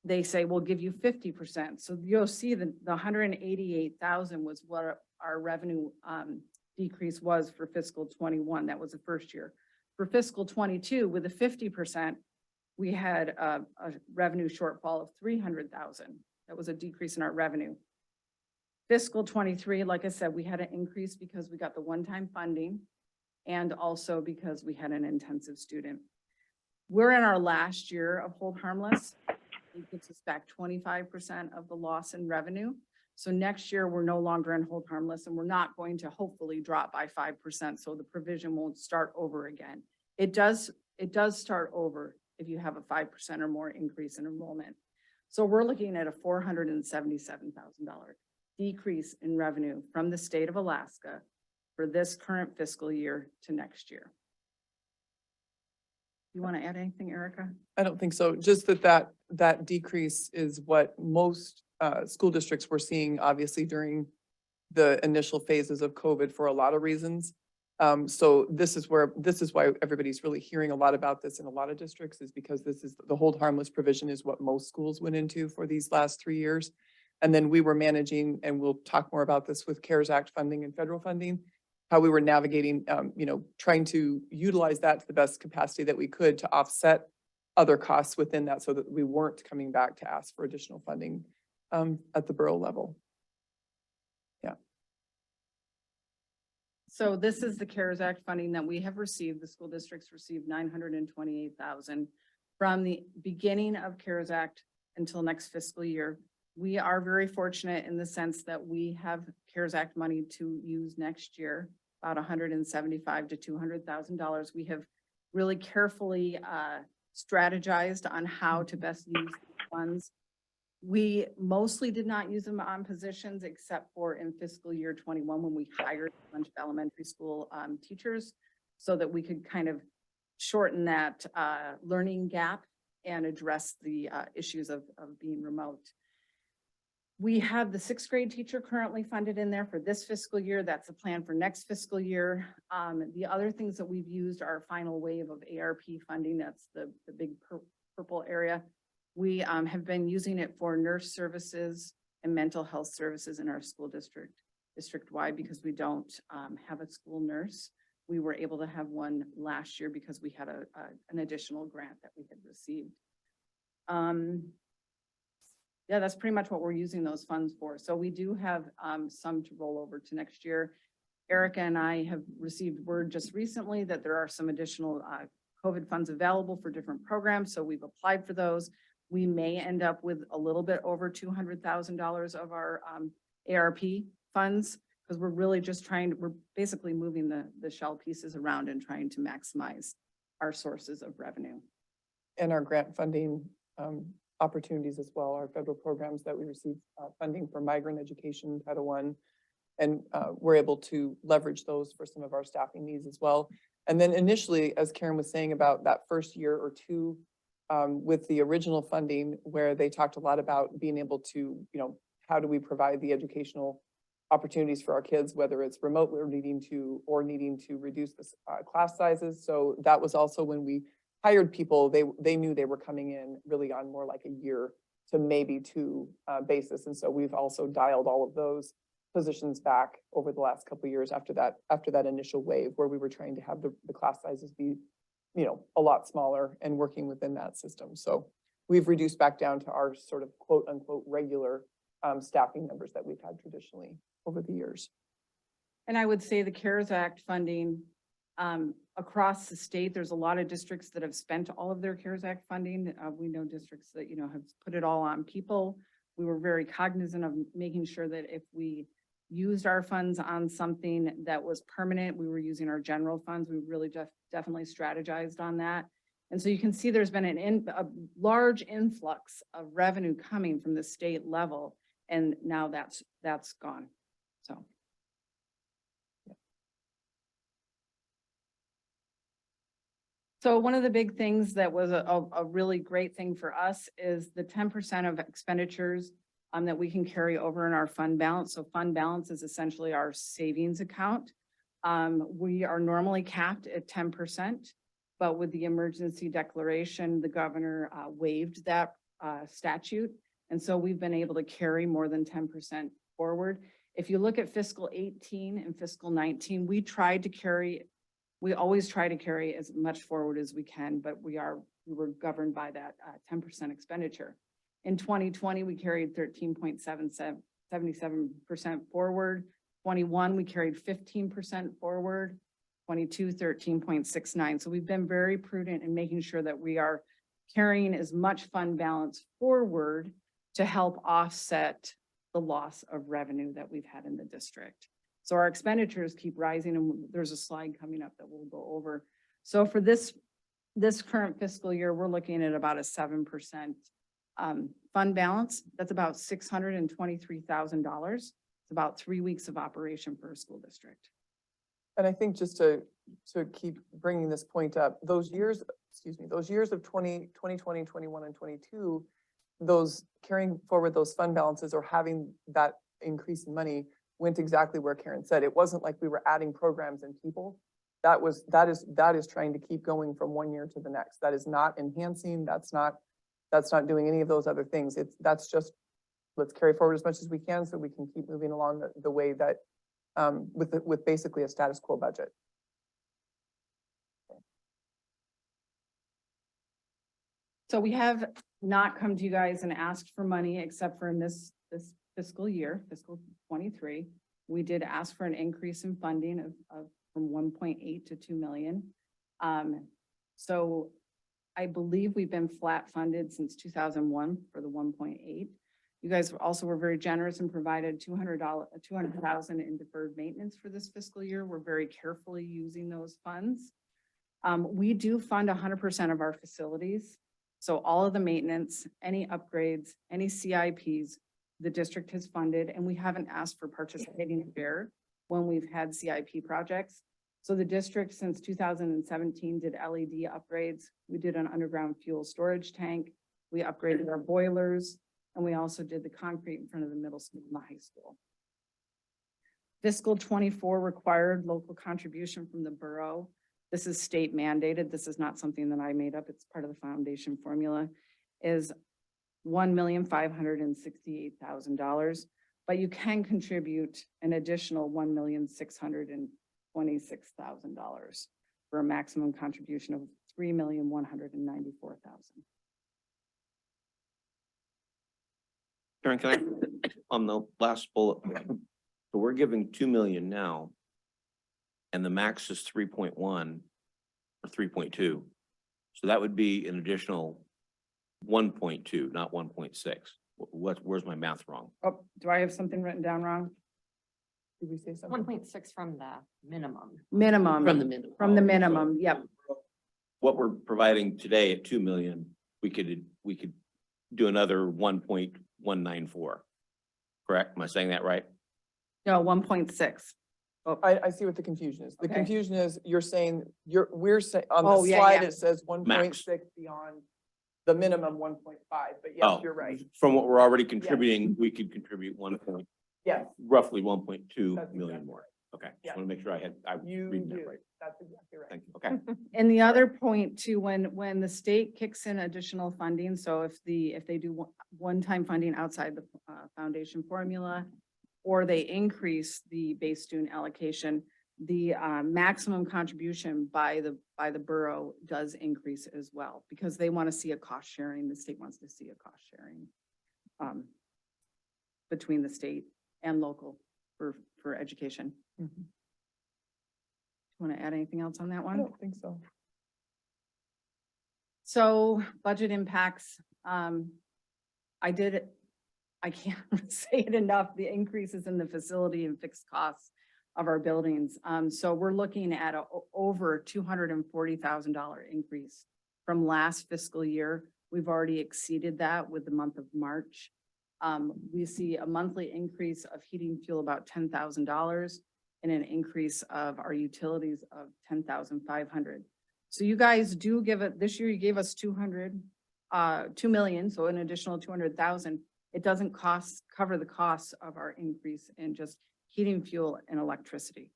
they say, we'll give you 50%. So you'll see the 188,000 was what our revenue decrease was for fiscal 21. That was the first year. For fiscal 22, with the 50%, we had a revenue shortfall of 300,000. That was a decrease in our revenue. Fiscal 23, like I said, we had an increase because we got the one-time funding and also because we had an intensive student. We're in our last year of hold harmless. It gets us back 25% of the loss in revenue. So next year, we're no longer in hold harmless and we're not going to hopefully drop by 5%. So the provision won't start over again. It does start over if you have a 5% or more increase in enrollment. So we're looking at a $477,000 decrease in revenue from the state of Alaska for this current fiscal year to next year. You want to add anything, Erica? I don't think so. Just that decrease is what most school districts were seeing, obviously, during the initial phases of COVID for a lot of reasons. So this is why everybody's really hearing a lot about this in a lot of districts, is because this is the hold harmless provision is what most schools went into for these last 3 years. And then we were managing, and we'll talk more about this with CARES Act funding and federal funding, how we were navigating, trying to utilize that to the best capacity that we could to offset other costs within that so that we weren't coming back to ask for additional funding at the borough level. So this is the CARES Act funding that we have received. The school districts received $928,000 from the beginning of CARES Act until next fiscal year. We are very fortunate in the sense that we have CARES Act money to use next year, about $175,000 to $200,000. We have really carefully strategized on how to best use these funds. We mostly did not use them on positions except for in fiscal year 21 when we hired a bunch of elementary school teachers so that we could kind of shorten that learning gap and address the issues of being remote. We have the 6th grade teacher currently funded in there for this fiscal year. That's the plan for next fiscal year. The other things that we've used are final wave of ARP funding. That's the big purple area. We have been using it for nurse services and mental health services in our school district-wide, because we don't have a school nurse. We were able to have one last year because we had an additional grant that we had received. Yeah, that's pretty much what we're using those funds for. So we do have some to roll over to next year. Erica and I have received word just recently that there are some additional COVID funds available for different programs. So we've applied for those. We may end up with a little bit over $200,000 of our ARP funds, because we're really just we're basically moving the shell pieces around and trying to maximize our sources of revenue. And our grant funding opportunities as well, our federal programs that we receive funding for migrant education, Title I, and we're able to leverage those for some of our staffing needs as well. And then initially, as Karen was saying about that first year or two with the original funding, where they talked a lot about being able to, how do we provide the educational opportunities for our kids, whether it's remote or needing to reduce the class sizes. So that was also when we hired people, they knew they were coming in really on more like a year to maybe 2 basis. And so we've also dialed all of those positions back over the last couple of years after that initial wave, where we were trying to have the class sizes be, a lot smaller and working within that system. So we've reduced back down to our sort of quote unquote regular staffing numbers that we've had traditionally over the years. And I would say the CARES Act funding across the state, there's a lot of districts that have spent all of their CARES Act funding. We know districts that, have put it all on people. We were very cognizant of making sure that if we used our funds on something that was permanent, we were using our general funds. We really definitely strategized on that. And so you can see there's been a large influx of revenue coming from the state level, and now that's gone. So. So one of the big things that was a really great thing for us is the 10% of expenditures that we can carry over in our fund balance. So fund balance is essentially our savings account. We are normally capped at 10%, but with the emergency declaration, the governor waived that statute. And so we've been able to carry more than 10% forward. If you look at fiscal 18 and fiscal 19, we always try to carry as much forward as we can, but we were governed by that 10% expenditure. In 2020, we carried 13.77% forward. 21, we carried 15% forward. 22, 13.69. So we've been very prudent in making sure that we are carrying as much fund balance forward to help offset the loss of revenue that we've had in the district. So our expenditures keep rising, and there's a slide coming up that we'll go over. So for this current fiscal year, we're looking at about a 7% fund balance. That's about $623,000. It's about 3 weeks of operation for a school district. And I think just to keep bringing this point up, those years of 2020, 21 and 22, those carrying forward those fund balances or having that increase in money went exactly where Karen said. It wasn't like we were adding programs and people. That is trying to keep going from one year to the next. That is not enhancing. That's not doing any of those other things. That's just, let's carry forward as much as we can so we can keep moving along the way that, with basically a status quo budget. So we have not come to you guys and asked for money except for in this fiscal year, fiscal 23. We did ask for an increase in funding of from 1.8 to 2 million. So I believe we've been flat funded since 2001 for the 1.8. You guys also were very generous and provided $200,000 in deferred maintenance for this fiscal year. We're very carefully using those funds. We do fund 100% of our facilities. So all of the maintenance, any upgrades, any CIPs, the district has funded, and we haven't asked for participating share when we've had CIP projects. So the district since 2017 did LED upgrades. We did an underground fuel storage tank. We upgraded our boilers, and we also did the concrete in front of the middle school and the high school. Fiscal 24 required local contribution from the borough. This is state mandated. This is not something that I made up. It's part of the foundation formula, is $1,568,000, but you can contribute an additional $1,626,000 for a maximum contribution of $3,194,000. Karen, can I, on the last bullet, so we're giving 2 million now, and the max is 3.1 or 3.2. So that would be an additional 1.2, not 1.6. Where's my math wrong? Oh, do I have something written down wrong? Did we say something? 1.6 from the minimum. Minimum. From the minimum. From the minimum, yep. What we're providing today at 2 million, we could do another 1.194. Correct? Am I saying that right? No, 1.6. I see what the confusion is. The Okay. confusion is you're saying, we're saying, on Oh, the yeah, slide, yeah. it says 1.6 beyond the minimum 1.5, but yes, Oh, you're right. From what we're already contributing, we could contribute Yes, roughly 1.2 That's million exactly more. Okay, Yeah. just want to make sure I you reading that do. right. That's exactly right. Thank you. Okay. And the other point too, when the state kicks in additional funding, so if they do one-time funding outside the foundation formula, or they increase the base student allocation, the maximum contribution by the borough does increase as well, because they want to see a cost sharing. The state wants to see a cost sharing between the state and local for education. Mhm. Want to add anything else on that I one? don't think so. So budget impacts, I can't say it enough, the increases in the facility and fixed costs of our buildings. So we're looking at over $240,000 increase from last fiscal year. We've already exceeded that with the month of March. We see a monthly increase of heating fuel about $10,000 and an increase of our utilities of $10,500. So you guys do give it, this year you gave us 2 million, so an additional 200,000. It doesn't cover the costs of our increase in just heating fuel and electricity.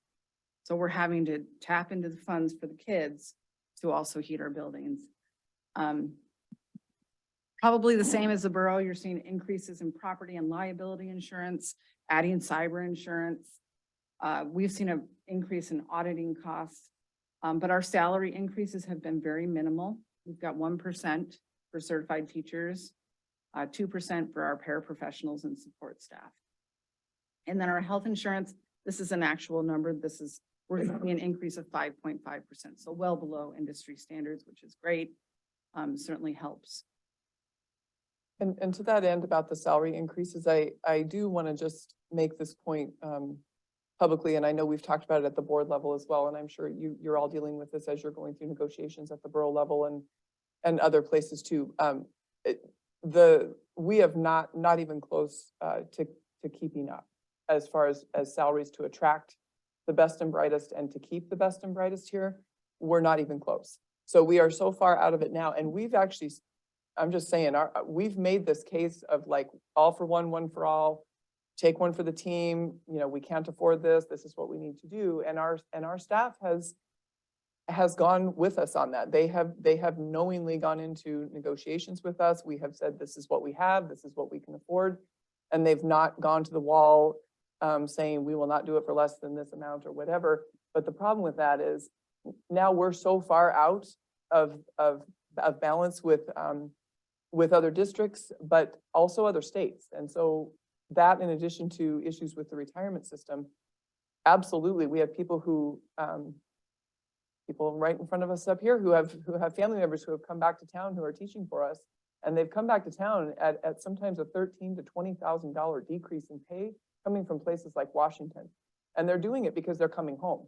So we're having to tap into the funds for the kids to also heat our buildings. Probably the same as the borough, you're seeing increases in property and liability insurance, adding cyber insurance. We've seen an increase in auditing costs, but our salary increases have been very minimal. We've got 1% for certified teachers, 2% for our paraprofessionals and support staff. And then our health insurance, this is an actual number. This is we're seeing an increase of 5.5%. So well below industry standards, which is great. Certainly helps. And to that end about the salary increases, I do want to just make this point publicly, and I know we've talked about it at the board level as well, and I'm sure you're all dealing with this as you're going through negotiations at the borough level and other places too. We have not even close to keeping up as far as salaries to attract the best and brightest and to keep the best and brightest here. We're not even close. So we are so far out of it now, and we've actually, I'm just saying, we've made this case of like all for one, one for all, take one for the team, you know, we can't afford this, this is what we need to do. And our staff has gone with us on that. They have knowingly gone into negotiations with us. We have said, this is what we have, this is what we can afford. And they've not gone to the wall saying, we will not do it for less than this amount or whatever. But the problem with that is now we're so far out of balance with other districts, but also other states. And so that, in addition to issues with the retirement system, absolutely, we have people who, people right in front of us up here who have family members who have come back to town who are teaching for us. And they've come back to town at sometimes a $13,000 to $20,000 decrease in pay coming from places like Washington. And they're doing it because they're coming home.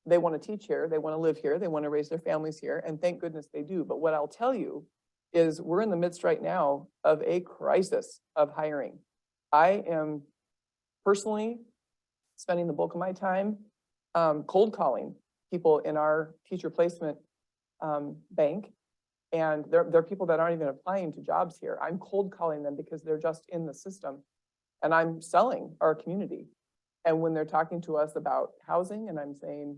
They want to teach here, they want to live here, they want to raise their families here, and thank goodness they do. But what I'll tell you is we're in the midst right now of a crisis of hiring. I am personally spending the bulk of my time cold calling people in our teacher placement bank. And they're people that aren't even applying to jobs here. I'm cold calling them because they're just in the system. And I'm selling our community. And when they're talking to us about housing, and I'm saying,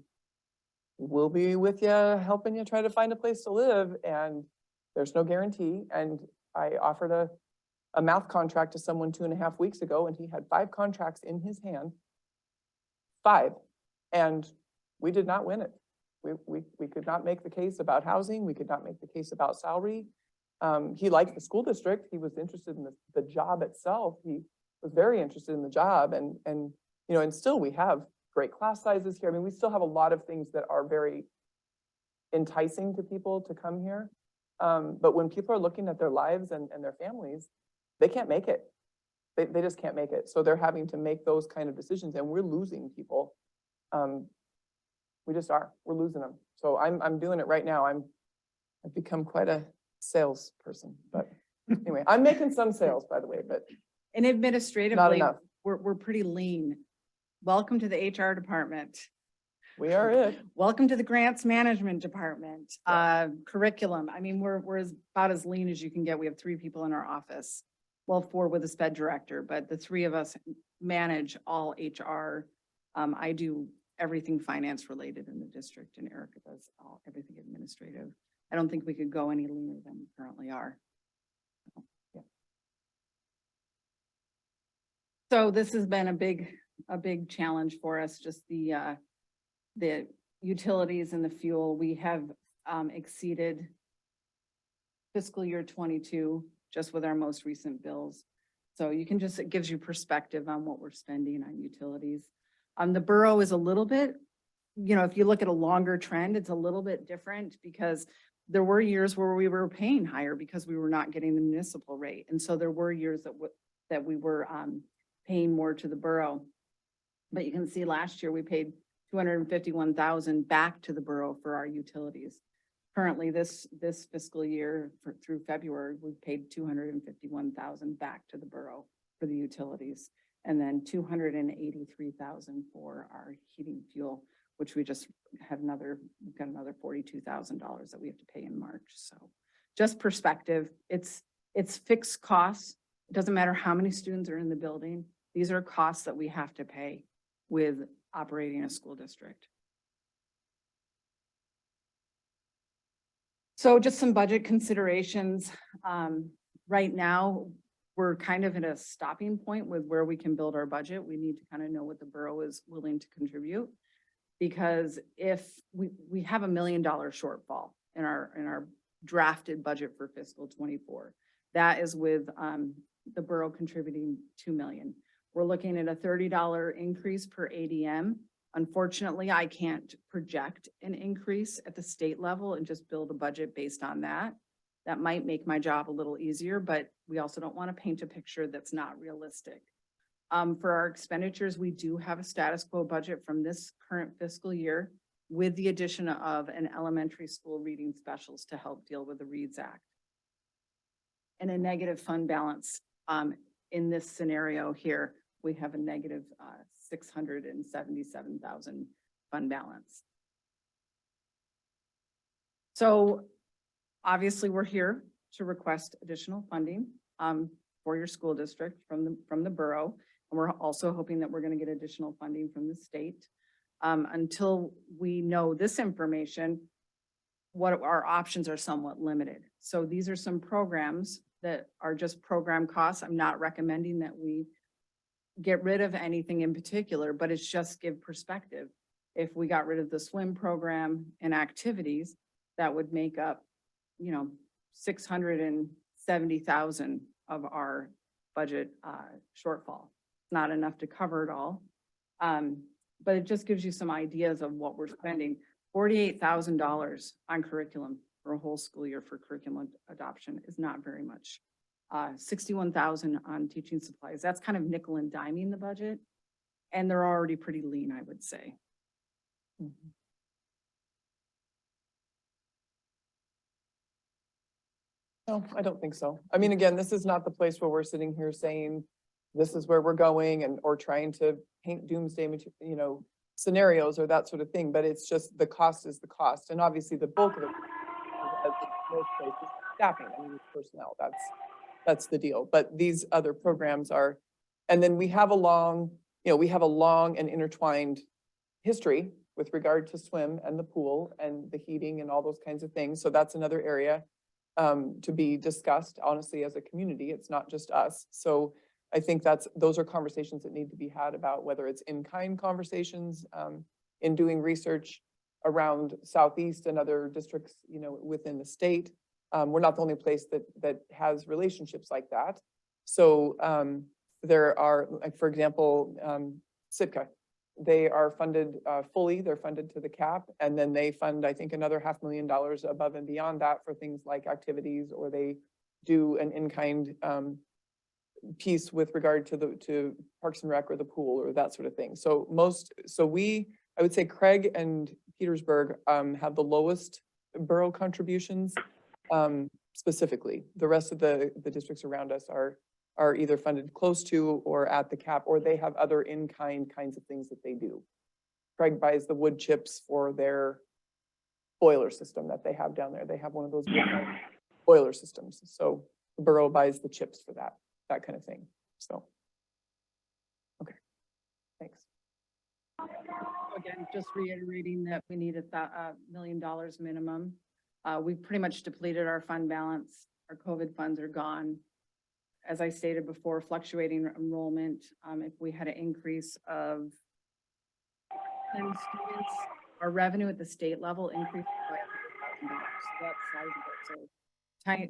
we'll be with you, helping you try to find a place to live, and there's no guarantee. And I offered a math contract to someone 2.5 weeks ago, and he had 5 contracts in his hand. 5. And we did not win it. We could not make the case about housing. We could not make the case about salary. He liked the school district. He was interested in the job itself. He was very interested in the job, and you know, and still we have great class sizes here. I mean, we still have a lot of things that are very enticing to people to come here. But when people are looking at their lives and their families, they can't make it. They just can't make it. So they're having to make those kind of decisions, and we're losing people. We just are. We're losing them. So I'm doing it right now. I've become quite a salesperson, but anyway, I'm making some sales, by the way, but And not administratively, enough. we're pretty lean. Welcome to the HR department. We are it. Welcome to the grants management department, curriculum. I mean, we're about as lean as you can get. We have 3 people in our office. Well, 4 with a sped director, but the 3 of us manage all HR. I do everything finance related in the district, and Erica does everything administrative. I don't think we could go any leaner than we currently are. Yeah. So this has been a big challenge for us, just the utilities and the fuel. We have exceeded fiscal year 22 just with our most recent bills. So you can just, it gives you perspective on what we're spending on utilities. The borough is a little bit, you know, if you look at a longer trend, it's a little bit different because there were years where we were paying higher because we were not getting the municipal rate. And so there were years that we were paying more to the borough. But you can see last year we paid $251,000 back to the borough for our utilities. Currently, this fiscal year through February, we've paid $251,000 back to the borough for the utilities, and then $283,000 for our heating fuel, which we just have we've got another $42,000 that we have to pay in March. So just perspective, it's fixed costs. It doesn't matter how many students are in the building. These are costs that we have to pay with operating a school district. So just some budget considerations. Right now, we're kind of at a stopping point with where we can build our budget. We need to kind of know what the borough is willing to contribute. Because if we have $1 million shortfall in our drafted budget for fiscal 24, that is with the borough contributing $2 million. We're looking at a $30 increase per ADM Unfortunately, I can't project an increase at the state level and just build a budget based on that. That might make my job a little easier, but we also don't want to paint a picture that's not realistic. For our expenditures, we do have a status quo budget from this current fiscal year with the addition of an elementary school reading specialist to help deal with the READS Act. And a negative fund balance, in this scenario here, we have a negative, 677,000 fund balance. So obviously, we're here to request additional funding, for your school district from the borough. And we're also hoping that we're going to get additional funding from the state. Until we know this information, what our options are somewhat limited. So these are some programs that are just program costs. I'm not recommending that we get rid of anything in particular, but it's just give perspective. If we got rid of the swim program and activities, that would make up, 670,000 of our budget shortfall. Not enough to cover it all. But it just gives you some ideas of what we're spending. $48,000 on curriculum for a whole school year for curriculum adoption is not very much. 61,000 on teaching supplies. That's kind of nickel and diming the budget. And they're already pretty lean, I would say. No, I don't think so. I mean, again, this is not the place where we're sitting here saying, this is where we're going or trying to paint doomsday, scenarios or that sort of thing, but it's just the cost is the cost. And obviously the bulk of it, as in most places, staffing, personnel, that's the deal. But these other programs are, and then we have a long and intertwined history with regard to swim and the pool and the heating and all those kinds of things. So that's another area to be discussed, honestly, as a community. It's not just us. So I think those are conversations that need to be had about whether it's in-kind conversations, in doing research around Southeast and other districts, within the state. We're not the only place that has relationships like that. So there are, like, for example, Sitka. They are funded fully, they're funded to the cap, and then they fund, I think, another $500,000 above and beyond that for things like activities, or they do an in-kind piece with regard to Parks and Rec or the pool or that sort of thing. So I would say Craig and Petersburg have the lowest borough contributions specifically. The rest of the districts around us are either funded close to or at the cap, or they have other in-kind kinds of things that they do. Craig buys the wood chips for their boiler system that they have down there. They have one of those boiler systems. So the borough buys the chips for that kind of thing. So, okay, thanks. Again, just reiterating that we need $1 million minimum. We've pretty much depleted our fund balance. Our COVID funds are gone. As I stated before, fluctuating enrollment. If we had an increase of 10 students, our revenue at the state level increased by $100,000. So that's sizable. So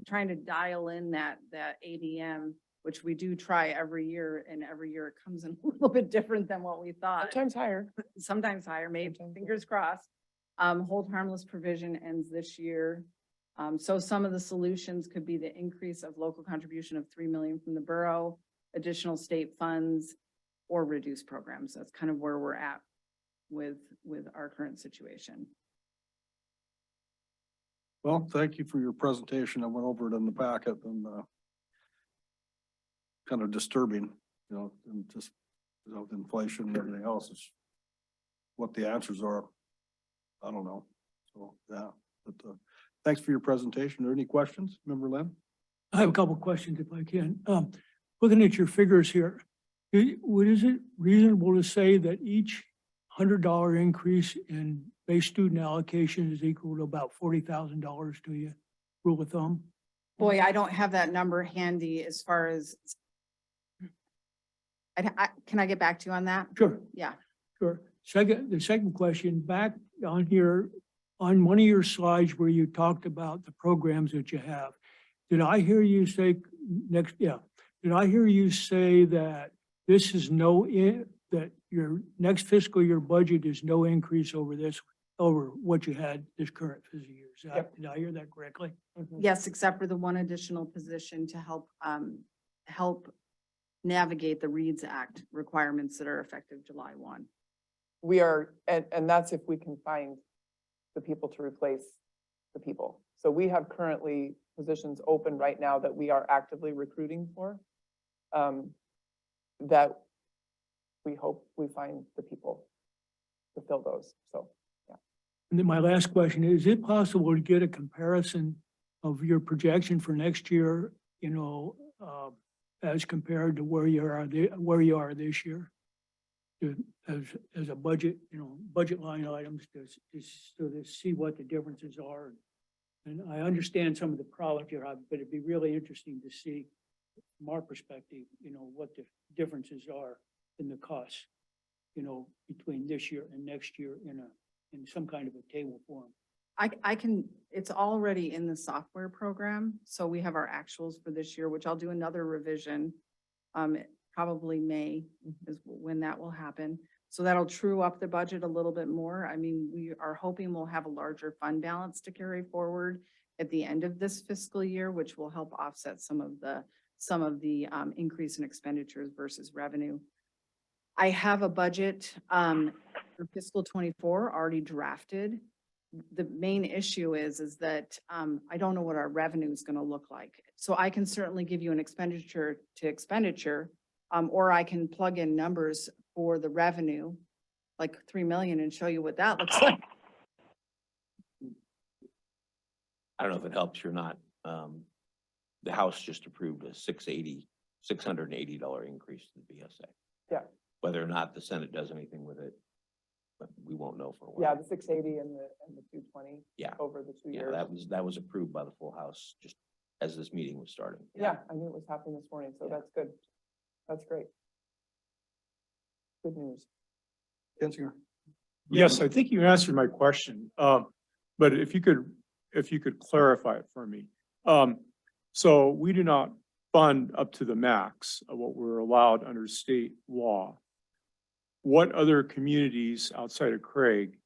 trying to dial in that ADM, which we do try every year, and every year it comes in a little bit different than what we thought. Sometimes higher, maybe, fingers crossed. Hold harmless provision ends this year. So some of the solutions could be the increase of local contribution of $3 million from the borough, additional state funds, or reduce programs. That's kind of where we're at with our current situation. Well, thank you for your presentation. I went over it in the packet and kind of disturbing, and just, with inflation and everything else, is what the answers are. I don't know. So, yeah, but thanks for your presentation. Are there any questions, Member Lynn? I have a couple of questions if I can. Looking at your figures here, is it reasonable to say that each $100 increase in base student allocation is equal to about $40,000 to you? Rule of thumb? Boy, I don't have that number handy as far as. Can I get back to you on that? Sure. Yeah. Sure. The second question, back on here, on one of your slides where you talked about the programs that you have, did I hear you say did I hear you say that this is that your next fiscal year budget is no increase over over what you had this current fiscal year. Did I hear that correctly? Yes, except for the one additional position to help navigate the Reads Act requirements that are effective July 1. We are, and that's if we can find the people to replace the people. So we have currently positions open right now that we are actively recruiting for. That we hope we find the people to fill those, so. And then my last question, is it possible to get a comparison of your projection for next year, as compared to where you are this year? As a budget, budget line items, so to see what the differences are. And I understand some of the problems you have, but it'd be really interesting to see from our perspective, what the differences are in the costs, between this year and next year in some kind of a table form. I can, it's already in the software program. So we have our actuals for this year, which I'll do another revision. Probably May is when that will happen. So that'll true up the budget a little bit more. I mean, we are hoping we'll have a larger fund balance to carry forward at the end of this fiscal year, which will help offset some of the increase in expenditures versus revenue. I have a budget for fiscal 24 already drafted. The main issue is that I don't know what our revenue is going to look like. So I can certainly give you an expenditure to expenditure, or I can plug in numbers for the revenue, like 3 million, and show you what that looks like. I don't know if it helps or not. The House just approved a $680 increase to the BSA. Yeah. Whether or not the Senate does anything with it, but we won't know for a while. Yeah, the 680 and the 220. Yeah. Over the 2 Yeah, years. that was approved by the full House just as this meeting was starting. Yeah, I knew it was happening this morning, so Yeah. that's good. That's great. Good news. Kensinger? Yes, I think you answered my question. But if you could clarify it for me. So we do not fund up to the max of what we're allowed under state law. What other communities outside of Craig,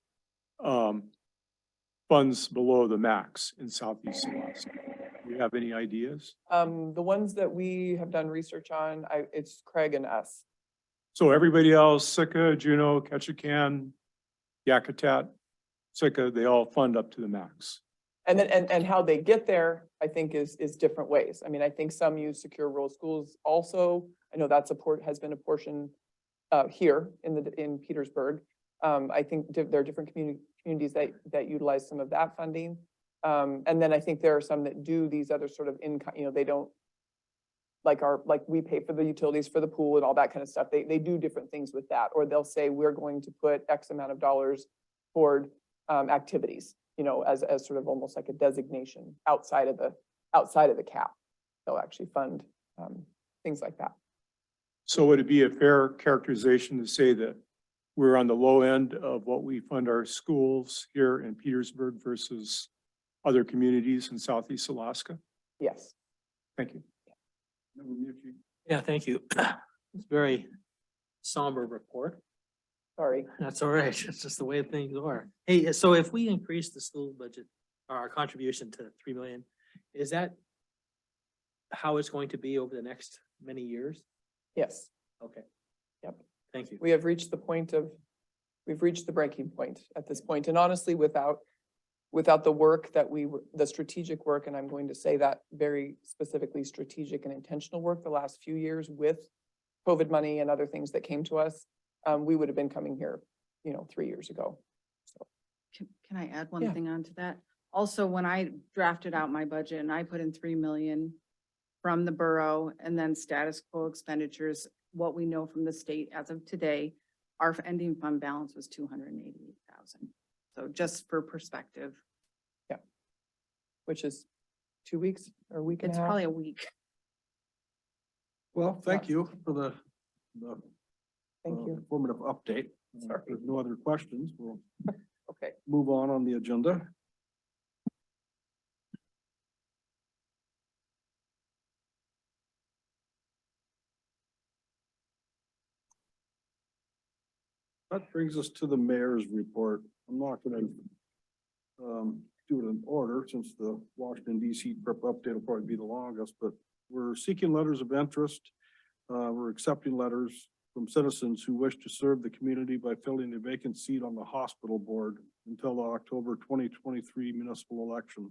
funds below the max in Southeast Alaska? Do you have any ideas? The ones that we have done research on, it's Craig and us. So everybody else, Sitka, Juneau, Ketchikan, Yakutat, Sitka, they all fund up to the max. And then, and how they get there, I think is different ways. I mean, I think some use secure rural schools also. I know that's has been a portion here in Petersburg. I think there are different communities that utilize some of that funding. And then I think there are some that do these other sort of income, they don't, like we pay for the utilities for the pool and all that kind of stuff. They do different things with that, or they'll say, we're going to put X amount of dollars toward activities, as sort of almost like a designation outside of the cap. They'll actually fund things like that. So would it be a fair characterization to say that we're on the low end of what we fund our schools here in Petersburg versus other communities in Southeast Alaska? Yes. Thank you. Yeah, thank you. It's a very somber report. Sorry. That's all right. It's just the way things are. Hey, so if we increase the school budget, our contribution to 3 million, is that how it's going to be over the next many years? Yes. Okay. Yep. Thank you. We have reached we've reached the breaking point at this point. And honestly, without the work the strategic work, and I'm going to say that very specifically strategic and intentional work the last few years with COVID money and other things that came to us, we would have been coming here, 3 years ago. So. Can I add one Yeah. thing onto that? Also, when I drafted out my budget and I put in 3 million from the borough and then status quo expenditures, what we know from the state as of today, our ending fund balance was 288,000. So just for perspective. Yeah. Which is 2 weeks or a week and It's a half. probably a week. Well, thank you for the Thank you. informative update. Sorry. If there's no other questions, we'll Okay. move on the agenda. That brings us to the mayor's report. I'm not gonna do it in order since the Washington DC trip update will probably be the longest, but we're seeking letters of interest. We're accepting letters from citizens who wish to serve the community by filling a vacant seat on the hospital board until the October 2023 municipal election.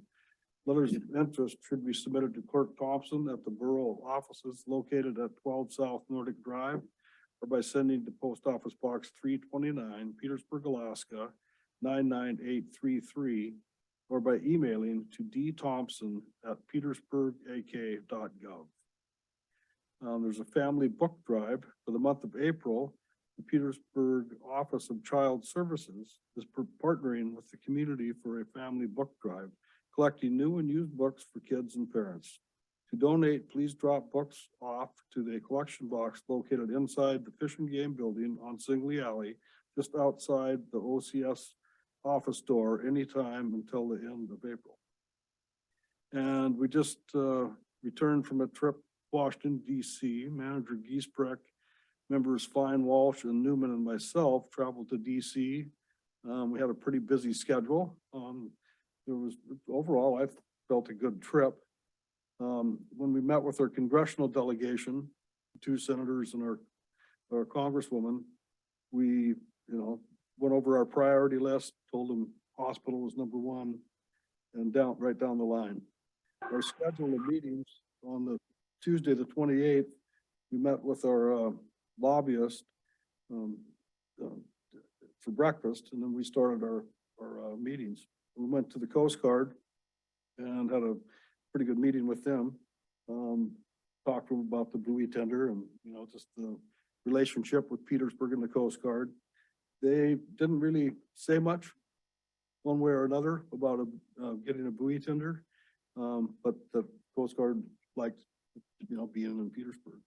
Letters of interest should be submitted to Clerk Thompson at the Borough offices located at 12 South Nordic Drive, or by sending to Post Office Box 329, Petersburg, Alaska, 99833, or by emailing to dthompson@petersburgak.gov. There's a family book drive for the month of April. The Petersburg Office of Child Services is partnering with the community for a family book drive, collecting new and used books for kids and parents. To donate, please drop books off to the collection box located inside the Fish and Game Building on Singley Alley, just outside the OCS office door, anytime until the end of April. And we just returned from a trip to Washington DC. Manager Giesbrecht, members Fine, Walsh, and Newman, and myself traveled to DC. We had a pretty busy schedule. There was, overall, I felt a good trip. When we met with our congressional delegation, 2 senators and our congresswoman, we, went over our priority list, told them hospital was number 1, and right down the line. Our schedule of meetings on the Tuesday, the 28th, we met with our lobbyist for breakfast, and then we started our meetings. We went to the Coast Guard and had a pretty good meeting with them. Talked to them about the buoy tender and, just the relationship with Petersburg and the Coast Guard. They didn't really say much one way or another about getting a buoy tender. But the Coast Guard liked, being in Petersburg.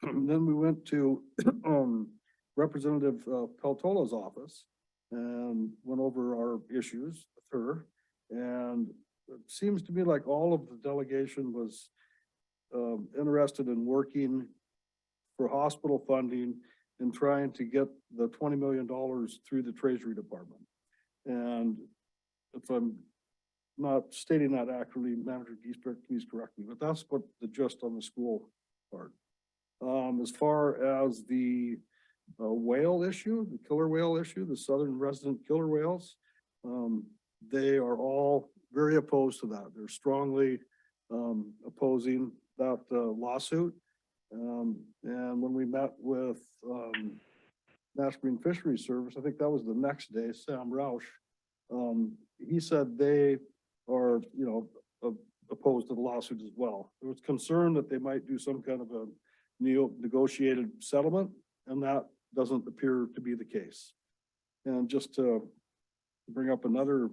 And then we went to Representative Peltola's office and went over our issues with her. And it seems to me like all of the delegation was interested in working for hospital funding and trying to get the $20 million through the Treasury Department. And if I'm not stating that accurately, Manager Giesbrecht, please correct me, but that's what the gist on the school part. As far as the whale issue, the killer whale issue, the southern resident killer whales, they are all very opposed to that. They're strongly opposing that lawsuit. And when we met with National Marine Fisheries Service, I think that was the next day, Sam Roush, he said they are, opposed to the lawsuit as well. There was concern that they might do some kind of a negotiated settlement, and that doesn't appear to be the case. And just to bring up another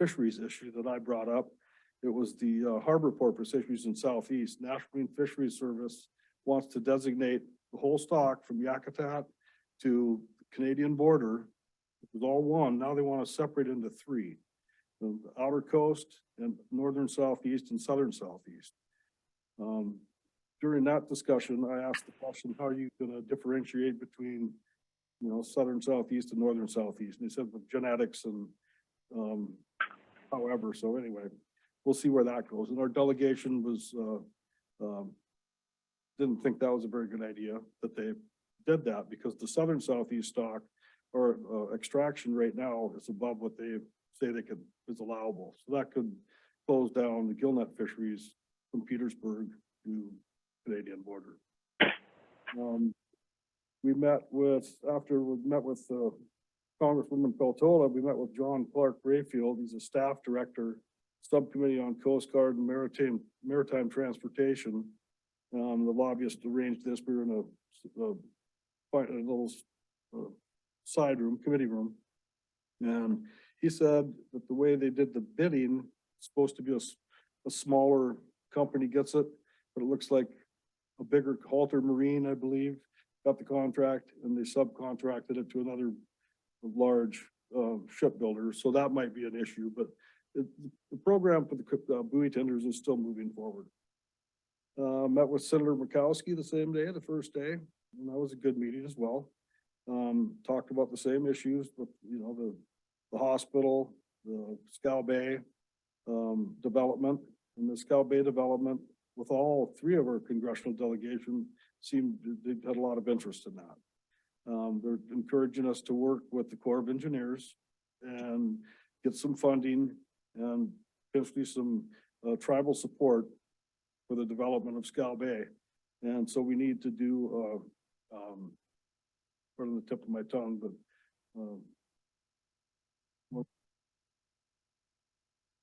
fisheries issue that I brought up, it was the harbor porpoise issues in Southeast. National Marine Fisheries Service wants to designate the whole stock from Yakutat to the Canadian border. It was all one. Now they want to separate into 3. The outer coast and northern Southeast and southern Southeast. During that discussion, I asked the question, how are you going to differentiate between, southern Southeast and northern Southeast? And he said with genetics and however, so anyway, we'll see where that goes. And our delegation was, didn't think that was a very good idea that they did that, because the southern Southeast stock or extraction right now is above what they say is allowable. So that could close down the gillnet fisheries from Petersburg to Canadian border. After we met with Congresswoman Peltola, we met with John Clark Rayfield. He's a staff director, subcommittee on Coast Guard and Maritime Transportation. The lobbyist arranged this. We were in a little side room, committee room. And he said that the way they did the bidding, it's supposed to be a smaller company gets it, but it looks like a bigger Halter Marine, I believe, got the contract, and they subcontracted it to another large shipbuilder. So that might be an issue, but the program for the buoy tenders is still moving forward. Met with Senator Murkowski the same day, the first day, and that was a good meeting as well. talked about the same issues with, the hospital, the Scow Bay, development, and the Scow Bay development with all three of our congressional delegation seemed, they had a lot of interest in that. They're encouraging us to work with the Corps of Engineers and get some funding and potentially some tribal support for the development of Scow Bay. And so we need to do, pardon the tip of my tongue, but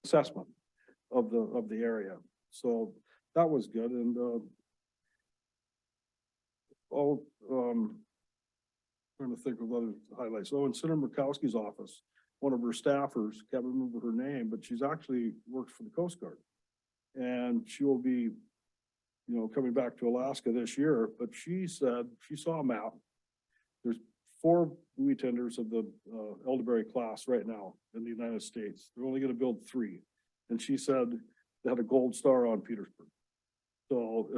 assessment of the area. So that was good. And trying to think of other highlights. Oh, in Senator Murkowski's office, one of her staffers, can't remember her name, but she's actually works for the Coast Guard. And she will be, coming back to Alaska this year, but she said she saw a map. There's 4 buoy tenders of the Elderberry class right now in the United States. They're only going to build 3. And she said they had a gold star on Petersburg. So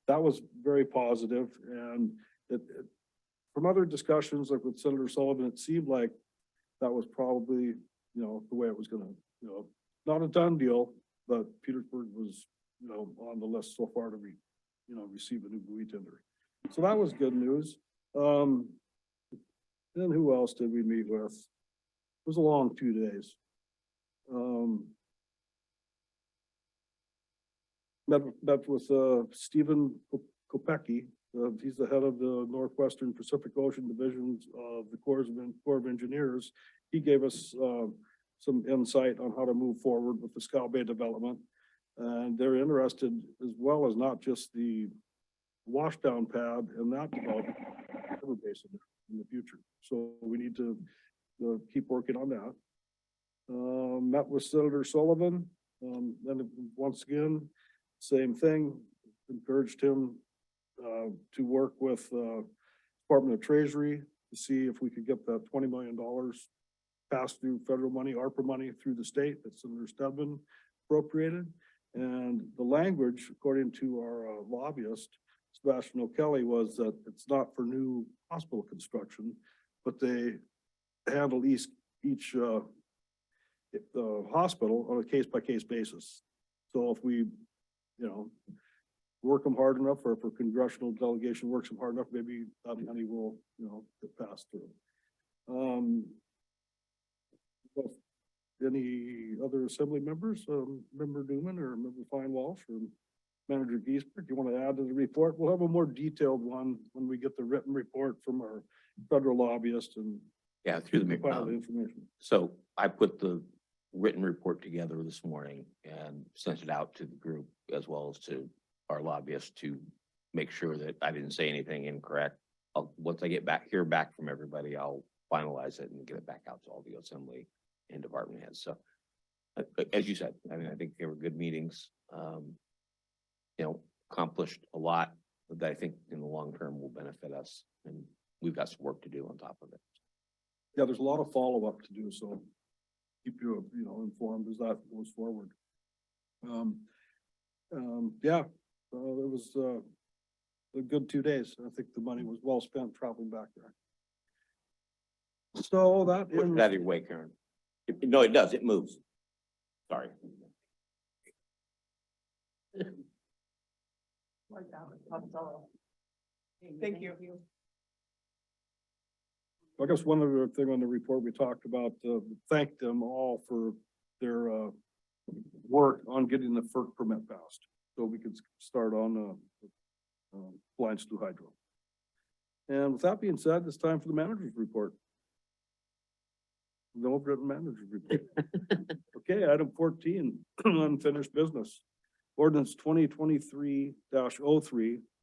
that was very positive. And from other discussions, like with Senator Sullivan, it seemed like that was probably, the way it was gonna, not a done deal, but Petersburg was, on the list so far to receive a new buoy tender. So that was good news. Then who else did we meet with? It was a long 2 days. Met with Stephen Kopecki. He's the head of the Northwestern Pacific Ocean Divisions of the Corps of Engineers. He gave us some insight on how to move forward with the Scow Bay development. And they're interested as well as not just the washdown pad and that development, river basin in the future. So we need to keep working on that. Met with Senator Sullivan. Then once again, same thing, encouraged him to work with Department of Treasury to see if we could get that $20 million passed through federal money, ARPA money through the state that Senator Stedman appropriated. And the language, according to our lobbyist, Sebastian O'Kelly, was that it's not for new hospital construction, but they handle each hospital on a case-by-case basis. So if we, work them hard enough, or if our congressional delegation works them hard enough, maybe that money will, get passed through. Any other assembly members, Member Newman or Member Fine Walsh or Manager Giesbert, do you want to add to the report? We'll have a more detailed one when we get the written report from our federal lobbyist and Yeah, through the, compile the information. so I put the written report together this morning and sent it out to the group as well as to our lobbyists to make sure that I didn't say anything incorrect. Once I get hear back from everybody, I'll finalize it and get it back out to all the assembly and department heads. So as you said, I mean, I think they were good meetings. Accomplished a lot that I think in the long term will benefit us, and we've got some work to do on top of it. Yeah, there's a lot of follow-up to do, so keep you, informed as that goes forward. It was a good 2 days. I think the money was well spent traveling back there. So that Put ends- that out of your way, Karen. No, it does. It moves. Sorry. Thank you. I guess one other thing on the report we talked about, thank them all for their work on getting the FERC permit passed, so we could start on Blind Stew Hydro. And with that being said, it's time for the manager's report. No written manager's report. Okay, item 14, unfinished business. Ordinance 2023-03,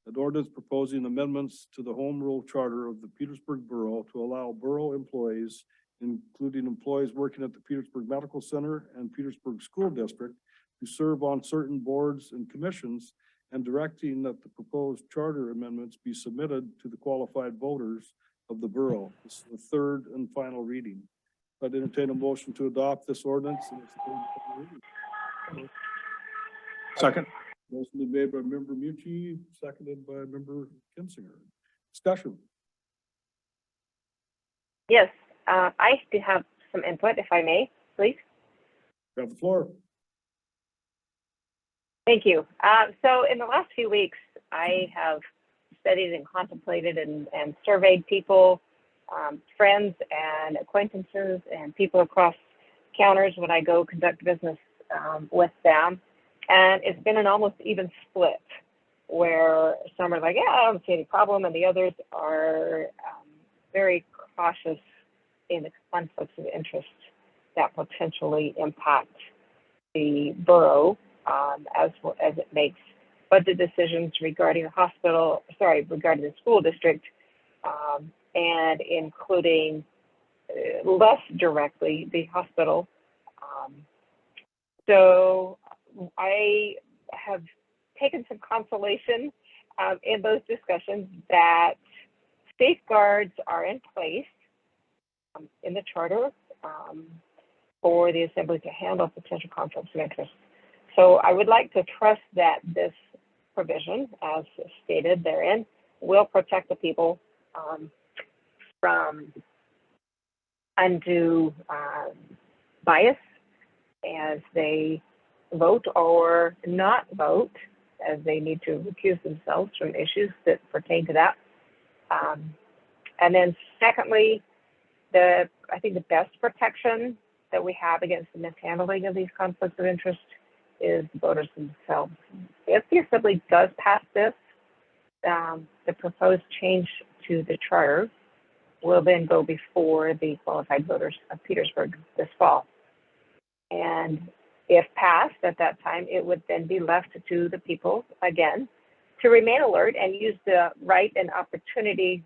an ordinance proposing amendments to the home rule charter of the Petersburg Borough to allow borough employees, including employees working at the Petersburg Medical Center and Petersburg School District, to serve on certain boards and commissions, and directing that the proposed charter amendments be submitted to the qualified voters of the borough. This is the third and final reading. I'd entertain a motion to adopt this ordinance. In its third and final reading. Second. Motion been made by Member Mucci, seconded by Member Kinsinger. Discussion. Yes, I do have some input, if I may, please. You have the floor. Thank you. So in the last few weeks, I have studied and contemplated and surveyed people, friends and acquaintances and people across counters when I go conduct business with them. And it's been an almost even split where some are like, yeah, I don't see any problem. And the others are very cautious in the conflicts of interest that potentially impact the borough as it makes budget decisions regarding regarding the school district, and including less directly the hospital. So I have taken some consolation in those discussions that safeguards are in place in the charter for the assembly to handle potential conflicts of interest. So I would like to trust that this provision, as stated therein, will protect the people from undue bias as they vote or not vote, as they need to recuse themselves from issues that pertain to that. And then secondly, I think the best protection that we have against the mishandling of these conflicts of interest is the voters themselves. If the assembly does pass this, the proposed change to the charter will then go before the qualified voters of Petersburg this fall. And if passed at that time, it would then be left to the people again to remain alert and use the right and opportunity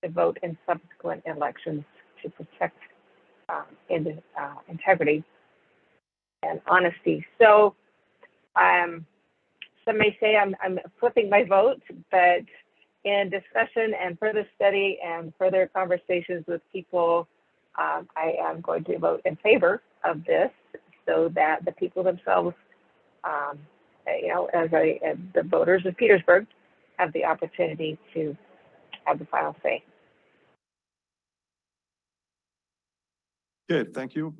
to vote in subsequent elections to protect integrity and honesty. So some may say I'm flipping my vote, but in discussion and further study and further conversations with people, I am going to vote in favor of this so that the people themselves, as the voters of Petersburg, have the opportunity to have the final say. Okay, thank you.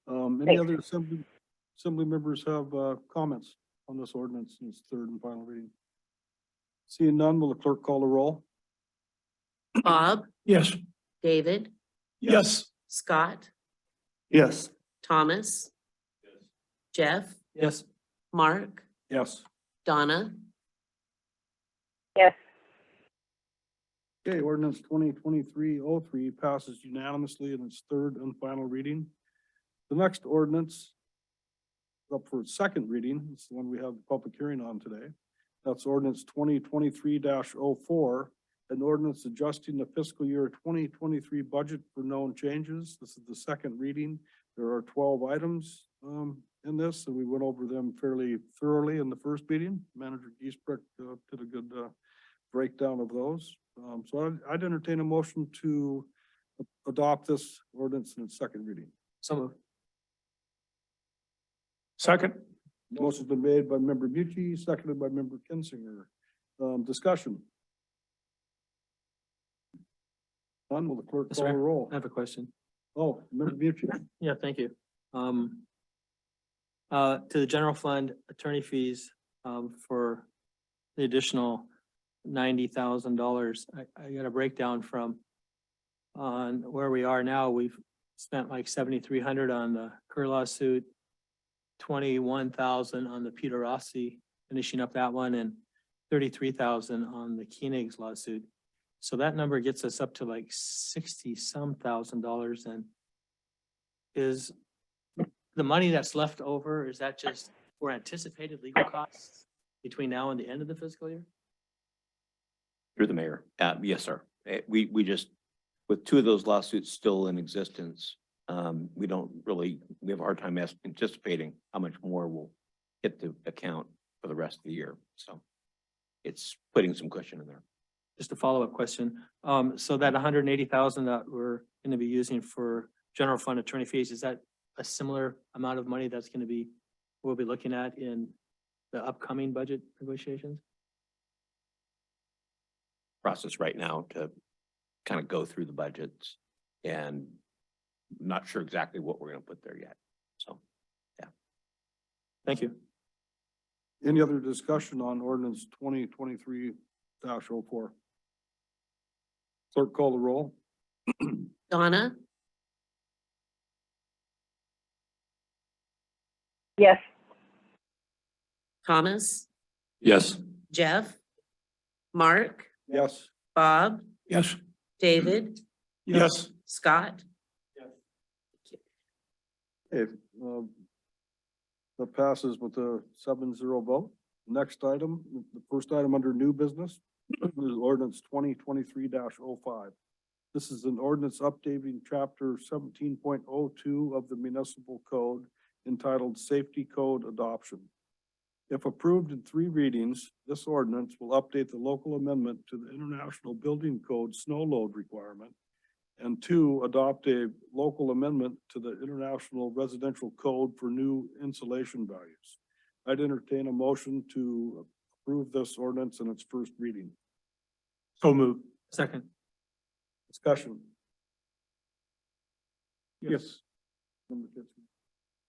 Any Thanks. other assembly members have comments on this ordinance in its third and final reading? Seeing none, will the clerk call the roll? Bob, Yes. David, Yes. Scott, Yes. Thomas, Jeff, Yes. Mark, Yes. Donna, Yes. Okay, ordinance 2023-03 passes unanimously in its third and final reading. The next ordinance up for its second reading, it's the one we have the public hearing on today. That's ordinance 2023-04, an ordinance adjusting the fiscal year 2023 budget for known changes. This is the second reading. There are 12 items in this, and we went over them fairly thoroughly in the first meeting. Manager Giesbrecht did a good breakdown of those. So I'd entertain a motion to adopt this ordinance in its second reading. So moved. Second. Motion's been made by member Bucci, seconded by member Kinsinger. Discussion. None, will the clerk Mr. call the Mayor, roll? I have a question. Oh, member Bucci. Yeah, thank you. To the general fund attorney fees, for the additional $90,000. I got a breakdown from on where we are now. We've spent like 7,300 on the Kerr lawsuit, 21,000 on the Peter Rossi, finishing up that one, and 33,000 on the Koenig's lawsuit. So that number gets us up to like 60-some thousand dollars. And is the money that's left over, is that just for anticipated legal costs between now and the end of the fiscal year? Through the mayor. Yes, sir. We just, with two of those lawsuits still in existence, we have a hard time anticipating how much more will hit the account for the rest of the year. So it's putting some cushion in there. Just a follow-up question. So that 180,000 that we're going to be using for general fund attorney fees, is that a similar amount of money that's going to be, we'll be looking at in the upcoming budget negotiations? Process right now to kind of go through the budgets And not sure exactly what we're gonna put there yet, so. Thank you. Any other discussion on ordinance 2023-04? Clerk, call the roll. Donna, Yes. Thomas, Yes. Jeff, Mark, Yes. Bob, Yes. David, Yes. Scott. Okay, that passes with a 7-0 vote. Next item, the first item under new business is ordinance 2023-05. This is an ordinance updating chapter 17.02 of the municipal code entitled Safety Code Adoption. If approved in 3 readings, this ordinance will update the local amendment to the International Building Code snow load requirement, and 2, adopt a local amendment to the International Residential Code for new insulation values. I'd entertain a motion to approve this ordinance in its first reading. So moved. Second. Discussion. Yes.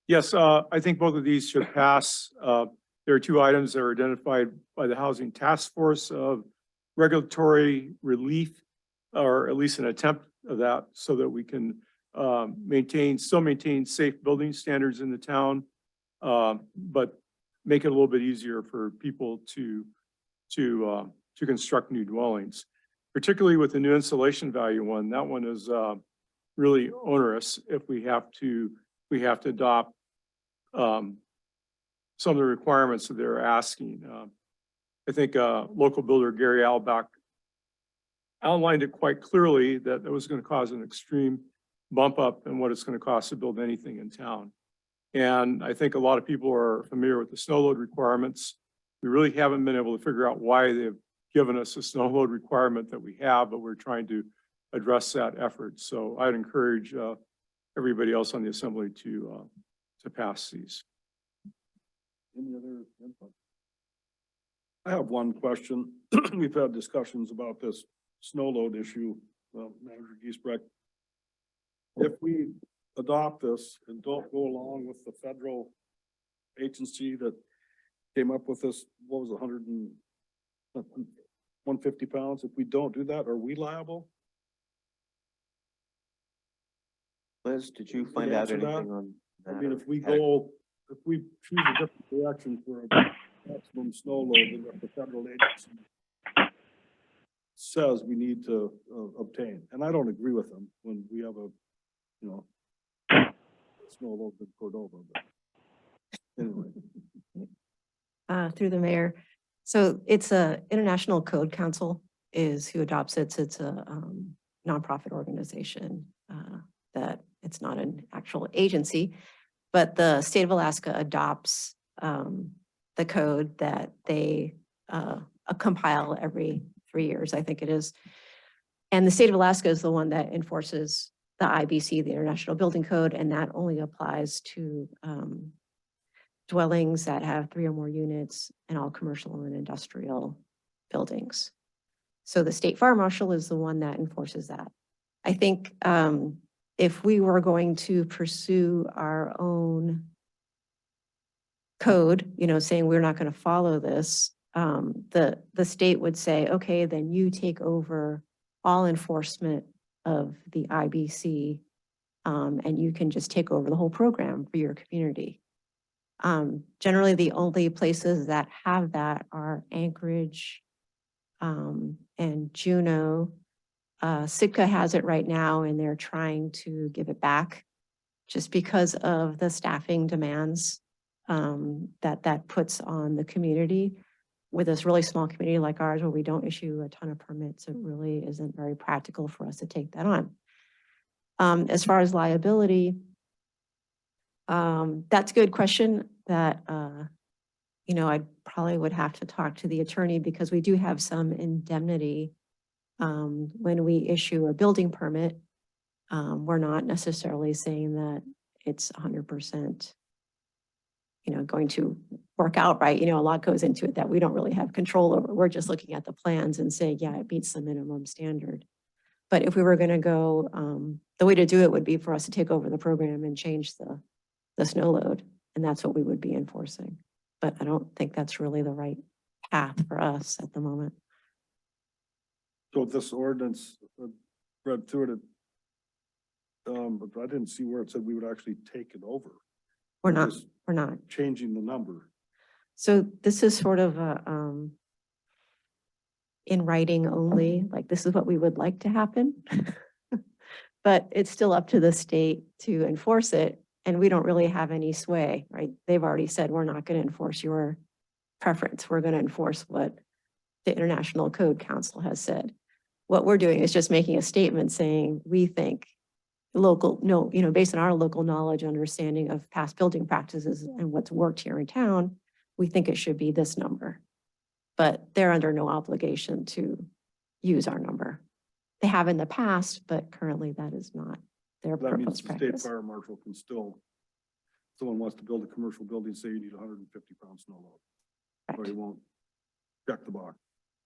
Yes, I think both of these should pass. There are 2 items that are identified by the Housing Task Force of regulatory relief, or at least an attempt of that, so that we can still maintain safe building standards in the town, but make it a little bit easier for people to construct new dwellings, particularly with the new insulation value one. That one is really onerous if we have to adopt some of the requirements that they're asking. I think local builder Gary Albach outlined it quite clearly that it was going to cause an extreme bump up in what it's going to cost to build anything in town. And I think a lot of people are familiar with the snow load requirements. We really haven't been able to figure out why they've given us a snow load requirement that we have, but we're trying to address that effort. So I'd encourage everybody else on the assembly to pass these. Any other input? I have one question. We've had discussions about this snow load issue, Manager Giesbrecht. If we adopt this and don't go along with the federal agency that came up with this, what was 150 pounds? If we don't do that, are we liable? Liz, did you Can find you out answer that? anything on that? I mean, or if we had a- choose a different direction for a maximum snow load than what the federal agency says we need to obtain, and I don't agree with them when we have snow load in Cordova, but anyway. Through the mayor. So it's International Code Council is who adopts it. It's a nonprofit organization that it's not an actual agency, but the state of Alaska adopts the code that they compile every 3 years, I think it is. And the state of Alaska is the one that enforces the IBC, the International Building Code, and that only applies to dwellings that have 3 or more units and all commercial and industrial buildings. So the state fire marshal is the one that enforces that. I think if we were going to pursue our own code, saying we're not going to follow this, the state would say, okay, then you take over all enforcement of the IBC, and you can just take over the whole program for your community. Generally, the only places that have that are Anchorage and Juneau. Sitka has it right now, and they're trying to give it back just because of the staffing demands that puts on the community. With this really small community like ours, where we don't issue a ton of permits, it really isn't very practical for us to take that on. As far as liability, that's a good question that, I probably would have to talk to the attorney, because we do have some indemnity when we issue a building permit. We're not necessarily saying that it's 100%, going to work out right. A lot goes into it that we don't really have control over. We're just looking at the plans and saying, yeah, it meets the minimum standard. But if we were gonna go, the way to do it would be for us to take over the program and change the snow load. And that's what we would be enforcing. But I don't think that's really the right path for us at the moment. So this ordinance, read through it. But I didn't see where it said we would actually take it over. We're not, Just we're not. changing the number. So this is sort of a, in writing only, like this is what we would like to happen. But it's still up to the state to enforce it, and we don't really have any sway, right? They've already said, we're not going to enforce your preference. We're going to enforce what the International Code Council has said. What we're doing is just making a statement saying, we think based on our local knowledge, understanding of past building practices and what's worked here in town, we think it should be this number. But they're under no obligation to use our number. They have in the past, but currently that is not their That means proposed the state practice. fire marshal can still, someone wants to build a commercial building, say you need 150-pound snow load. Or Right, you won't check the box.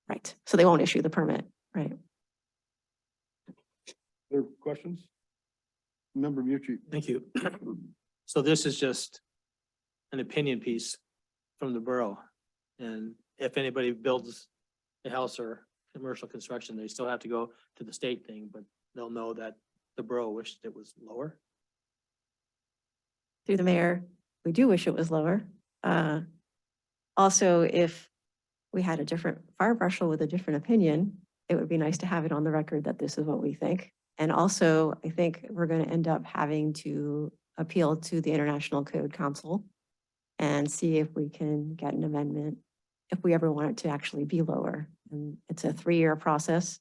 right. So they won't issue the permit, right? There questions? Member Mucci. Thank you. So this is just an opinion piece from the borough. And if anybody builds a house or commercial construction, they still have to go to the state thing, but they'll know that the borough wished it was lower. Through the mayor, we do wish it was lower. Also, if we had a different fire marshal with a different opinion, it would be nice to have it on the record that this is what we think. And also, I think we're going to end up having to appeal to the International Code Council and see if we can get an amendment, if we ever want it to actually be lower. And it's a 3-year process.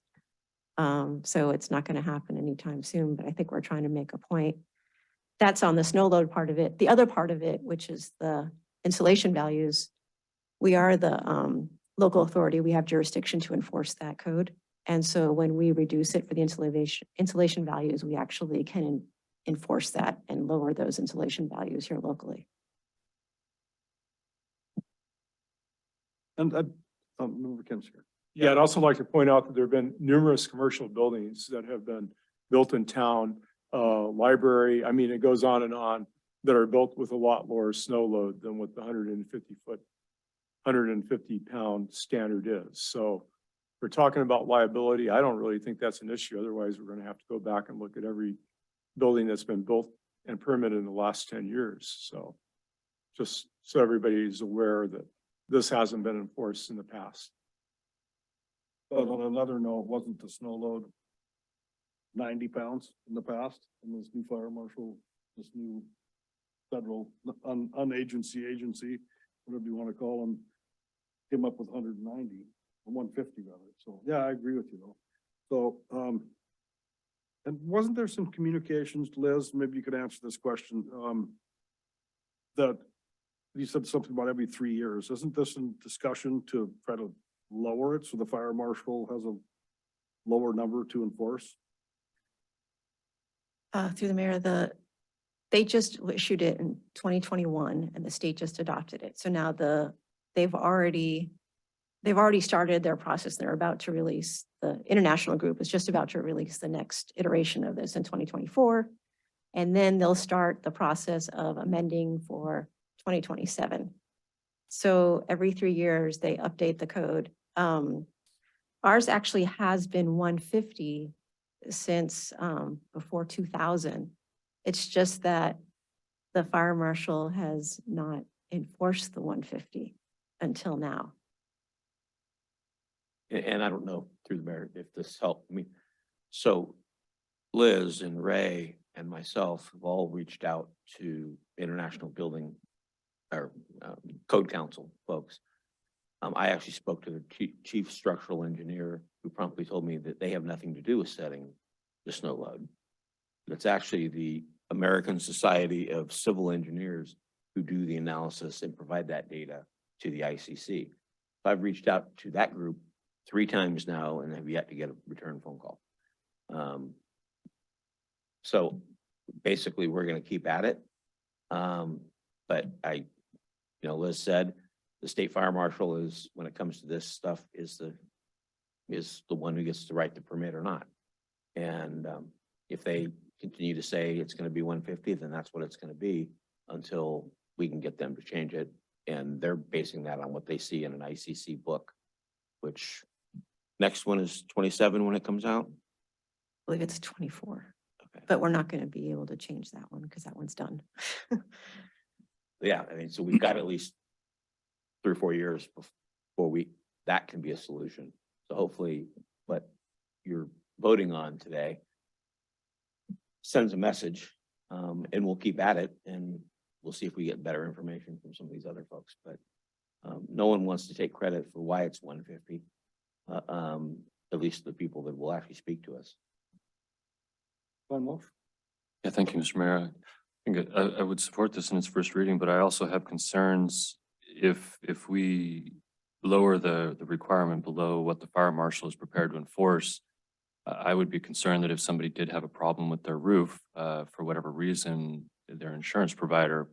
So it's not going to happen anytime soon, but I think we're trying to make a point. That's on the snow load part of it. The other part of it, which is the insulation values, we are the local authority. We have jurisdiction to enforce that code. And so when we reduce it for the insulation values, we actually can enforce that and lower those insulation values here locally. And Member Kent's here. Yeah, I'd also like to point out that there have been numerous commercial buildings that have been built in town, library, I mean, it goes on, that are built with a lot lower snow load than what the 150-pound standard is. So if we're talking about liability, I don't really think that's an issue. Otherwise, we're gonna have to go back and look at every building that's been built and permitted in the last 10 years. So just so everybody's aware that this hasn't been enforced in the past. But on another note, wasn't the snow load 90 pounds in the past? And this new fire marshal, this new federal agency, whatever you want to call them, came up with 190 or 150 rather. So yeah, I agree with you though. So, and wasn't there some communications, Liz, maybe you could answer this question, that you said something about every 3 years. Isn't this in discussion to try to lower it so the fire marshal has a lower number to enforce? Through the mayor, they just issued it in 2021 and the state just adopted it. So now they've already started their process. They're about to release, the international group is just about to release the next iteration of this in 2024. And then they'll start the process of amending for 2027. So every 3 years, they update the code. Ours actually has been 150 since before 2000. It's just that the fire marshal has not enforced the 150 until now. And I don't know through the mayor if this helped me. So Liz and Ray and myself have all reached out to International Building or Code Council folks. I actually spoke to the chief structural engineer who promptly told me that they have nothing to do with setting the snow load. It's actually the American Society of Civil Engineers who do the analysis and provide that data to the ICC. I've reached out to that group 3 times now and have yet to get a return phone call. So basically we're going to keep at it. But Liz said the state fire marshal is, when it comes to this stuff, is the one who gets to write the permit or not. And if they continue to say it's gonna be 150, then that's what it's gonna be until we can get them to change it. And they're basing that on what they see in an ICC book, which next one is 27 when it comes out. I believe it's 24, Okay. but we're not going to be able to change that one because that one's done. Yeah, I mean, so we've got at least 3 or 4 years before that can be a solution. So hopefully what you're voting on today sends a message, and we'll keep at it, and we'll see if we get better information from some of these other folks, but no one wants to take credit for why it's 150. At least the people that will actually speak to us. Glenn Wolf? Yeah, thank you, Mr. Mayor. I would support this in its first reading, but I also have concerns if we lower the requirement below what the fire marshal is prepared to enforce. I would be concerned that if somebody did have a problem with their roof, for whatever reason, their insurance provider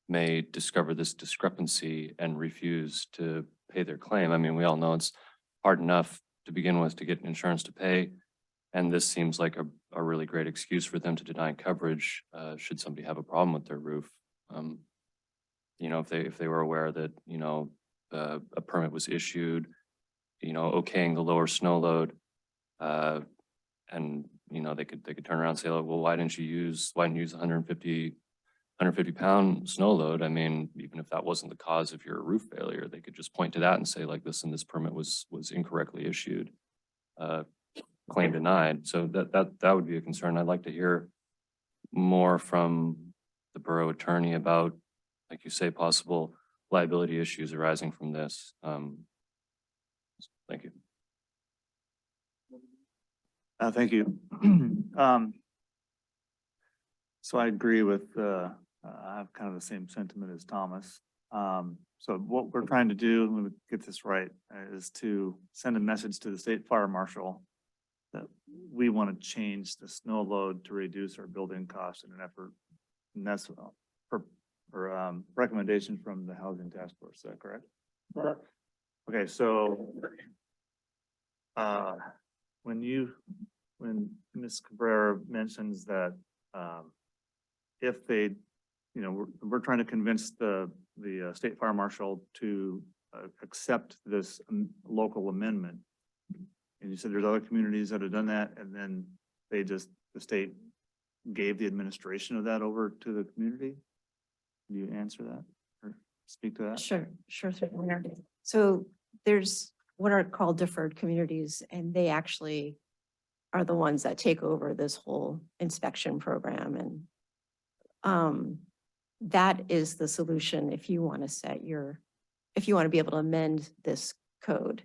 may discover this discrepancy and refuse to pay their claim. I mean, we all know it's hard enough to begin with to get insurance to pay. And this seems like a really great excuse for them to deny coverage, should somebody have a problem with their roof. You know, if they were aware that, you know, a permit was issued, you know, okaying the lower snow load, and, you know, they could turn around and say, oh, well, why didn't you use 150 pound snow load? I mean, even if that wasn't the cause of your roof failure, they could just point to that and say like, listen, this permit was incorrectly issued, claim denied. So that would be a concern. I'd like to hear more from the borough attorney about, like you say, possible liability issues arising from this. Thank you. Thank you. So I agree with, I have kind of the same sentiment as Thomas. So what we're trying to do, let me get this right, is to send a message to the state fire marshal that we want to change the snow load to reduce our building costs in an effort. And that's for recommendation from the housing task force, is that correct? Correct. Okay, so when Ms. Cabrera mentions that if they, you know, we're trying to convince the state fire marshal to accept this local amendment. And you said there's other communities that have done that, and then the state gave the administration of that over to the community? Can you answer that or speak to that? Sure. So there's what are called deferred communities, and they actually are the ones that take over this whole inspection program. And that is the solution if you want to if you want to be able to amend this code,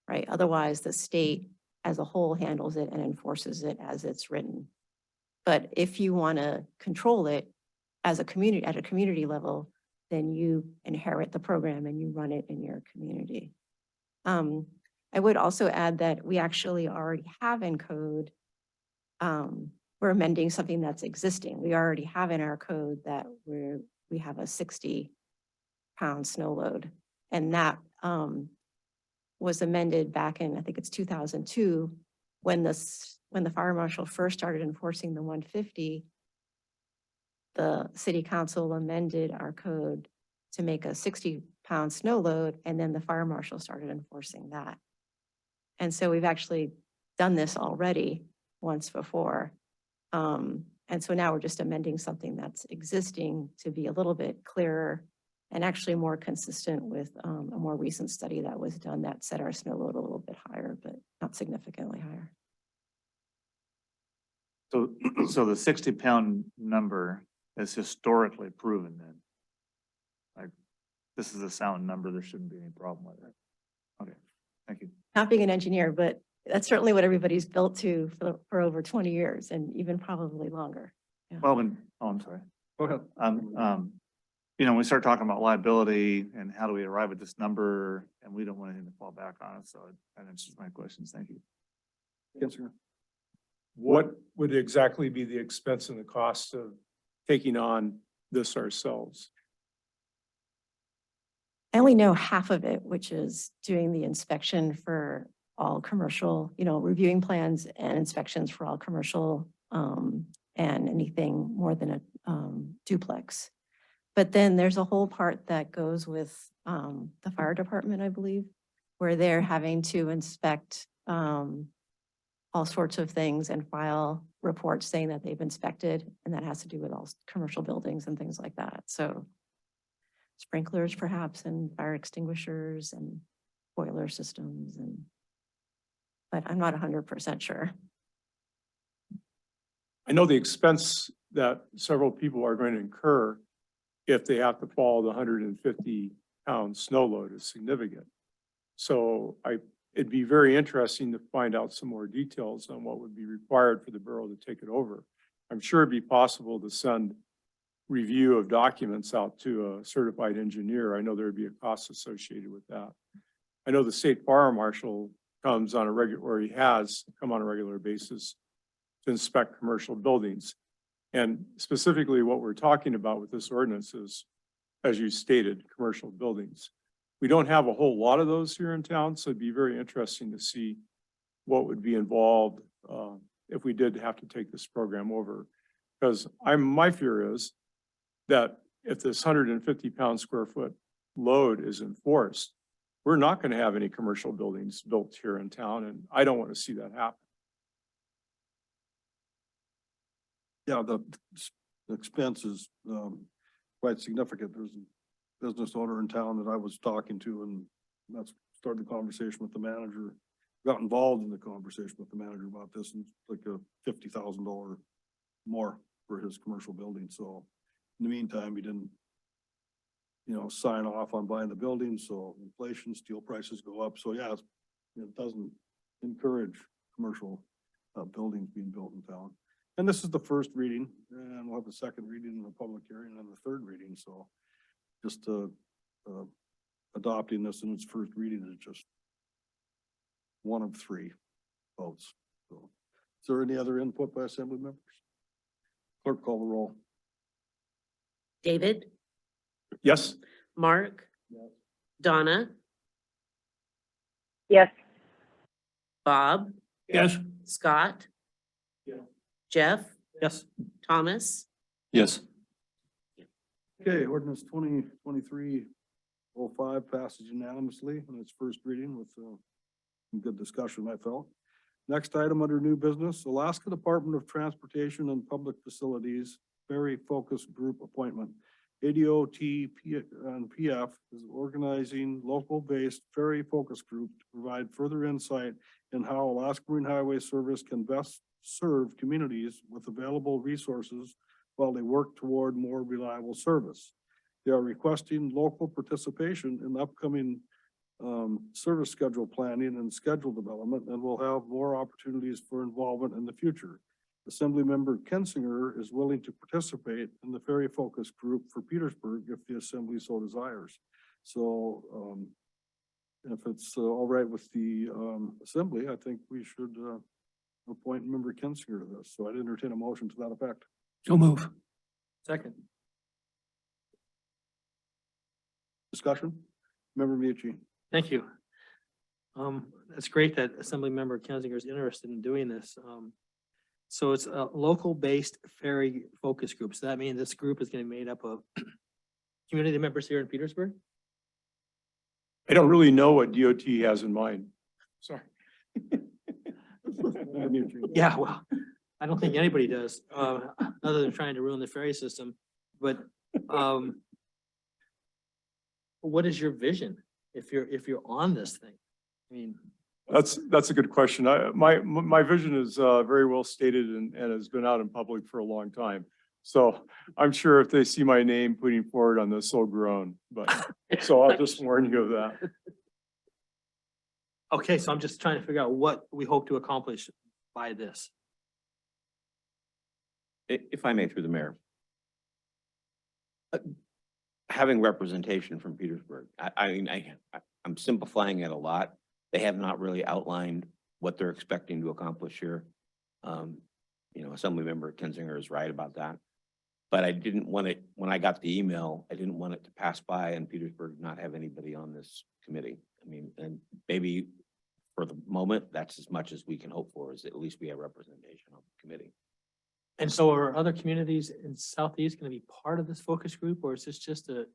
right? Otherwise, the state as a whole handles it and enforces it as it's written. But if you want to control it as a community, at a community level, then you inherit the program and you run it in your community. I would also add that we actually already have in code, we're amending something that's existing. We already have in our code that we have a 60-pound snow load. And that was amended back in, I think it's 2002, when the fire marshal first started enforcing the 150, the city council amended our code to make a 60-pound snow load, and then the fire marshal started enforcing that. And so we've actually done this already once before. And so now we're just amending something that's existing to be a little bit clearer and actually more consistent with a more recent study that was done that set our snow load a little bit higher, but not significantly higher. So the 60-pound number is historically proven then? Like, this is a sound number, there shouldn't be any problem with it. Okay, thank you. Not being an engineer, but that's certainly what everybody's built to for over 20 years and even probably longer. Yeah. Well, I'm sorry. Go ahead. You know, we start talking about liability and how do we arrive at this number, and we don't want anything to fall back on it. So that answers my questions. Thank you. Yes, sir. What would exactly be the expense and the cost of taking on this ourselves? I only know half of it, which is doing the inspection for all commercial, reviewing plans and inspections for all commercial, and anything more than a, duplex. But then there's a whole part that goes with, the fire department, I believe, where they're having to inspect, all sorts of things and file reports saying that they've inspected, and that has to do with all commercial buildings and things like that. So sprinklers perhaps, and fire extinguishers and boiler systems but I'm not 100% sure. I know the expense that several people are going to incur if they have to follow the 150-pound snow load is significant. So it'd be very interesting to find out some more details on what would be required for the borough to take it over. I'm sure it'd be possible to send review of documents out to a certified engineer. I know there'd be a cost associated with that. I know the state fire marshal comes on a regular, or he has come on a regular basis to inspect commercial buildings. And specifically what we're talking about with this ordinance is, as you stated, commercial buildings. We don't have a whole lot of those here in town, so it'd be very interesting to see what would be involved if we did have to take this program over. Because my fear is that if this 150-pound square foot load is enforced, we're not going to have any commercial buildings built here in town, and I don't want to see that happen. Yeah, the expense is quite significant. There's a business owner in town that I was talking to, and that's started the conversation with the manager. Got involved in the conversation with the manager about this, and it's like a $50,000 more for his commercial building. So in the meantime, he didn't, sign off on buying the building. So inflation, steel prices go up. So yeah, it doesn't encourage commercial buildings being built in town. And this is the first reading, and we'll have the second reading in the public hearing and the third reading. So just adopting this in its first reading is just one of 3 votes. So is there any other input by assembly members? Clerk, call the roll. David, Yes. Mark, Donna, Yes. Bob, Yes. Scott, Jeff, Yes. Thomas, Yes. Okay, ordinance 2023-05 passes unanimously in its first reading with some good discussion, I felt. Next item under new business, Alaska Department of Transportation and Public Facilities Ferry Focus Group Appointment. ADOT and PF is organizing local-based ferry focus group to provide further insight in how Alaska Marine Highway Service can best serve communities with available resources while they work toward more reliable service. They are requesting local participation in the upcoming service schedule planning and schedule development, and will have more opportunities for involvement in the future. Assemblymember Kensinger is willing to participate in the ferry focus group for Petersburg if the assembly so desires. So if it's all right with the assembly, I think we should appoint member Kensinger to this. So I'd entertain a motion to that effect. So move. Second. Discussion? Member Mucci. Thank you. It's great that Assemblymember Kensinger is interested in doing this. So it's a local-based ferry focus group. So that means this group is getting made up of community members here in Petersburg? I don't really know what DOT has in mind. Sorry. Yeah, well, I don't think anybody does, other than trying to ruin the ferry system. But what is your vision if you're on this thing? I mean, That's a good question. My vision is very well stated and has been out in public for a long time. So I'm sure if they see my name putting forward on this, they'll groan, but so I'll just warn you of that. okay, so I'm just trying to figure out what we hope to accomplish by this. If I may, through the mayor. Having representation from Petersburg, I'm simplifying it a lot. They have not really outlined what they're expecting to accomplish here. Assemblymember Kensinger is right about that. But I didn't want it, when I got the email, I didn't want it to pass by and Petersburg not have anybody on this committee. I mean, and maybe for the moment, that's as much as we can hope for, is at least we have representation on the committee. And so are other communities in Southeast going to be part of this focus group, or is this just a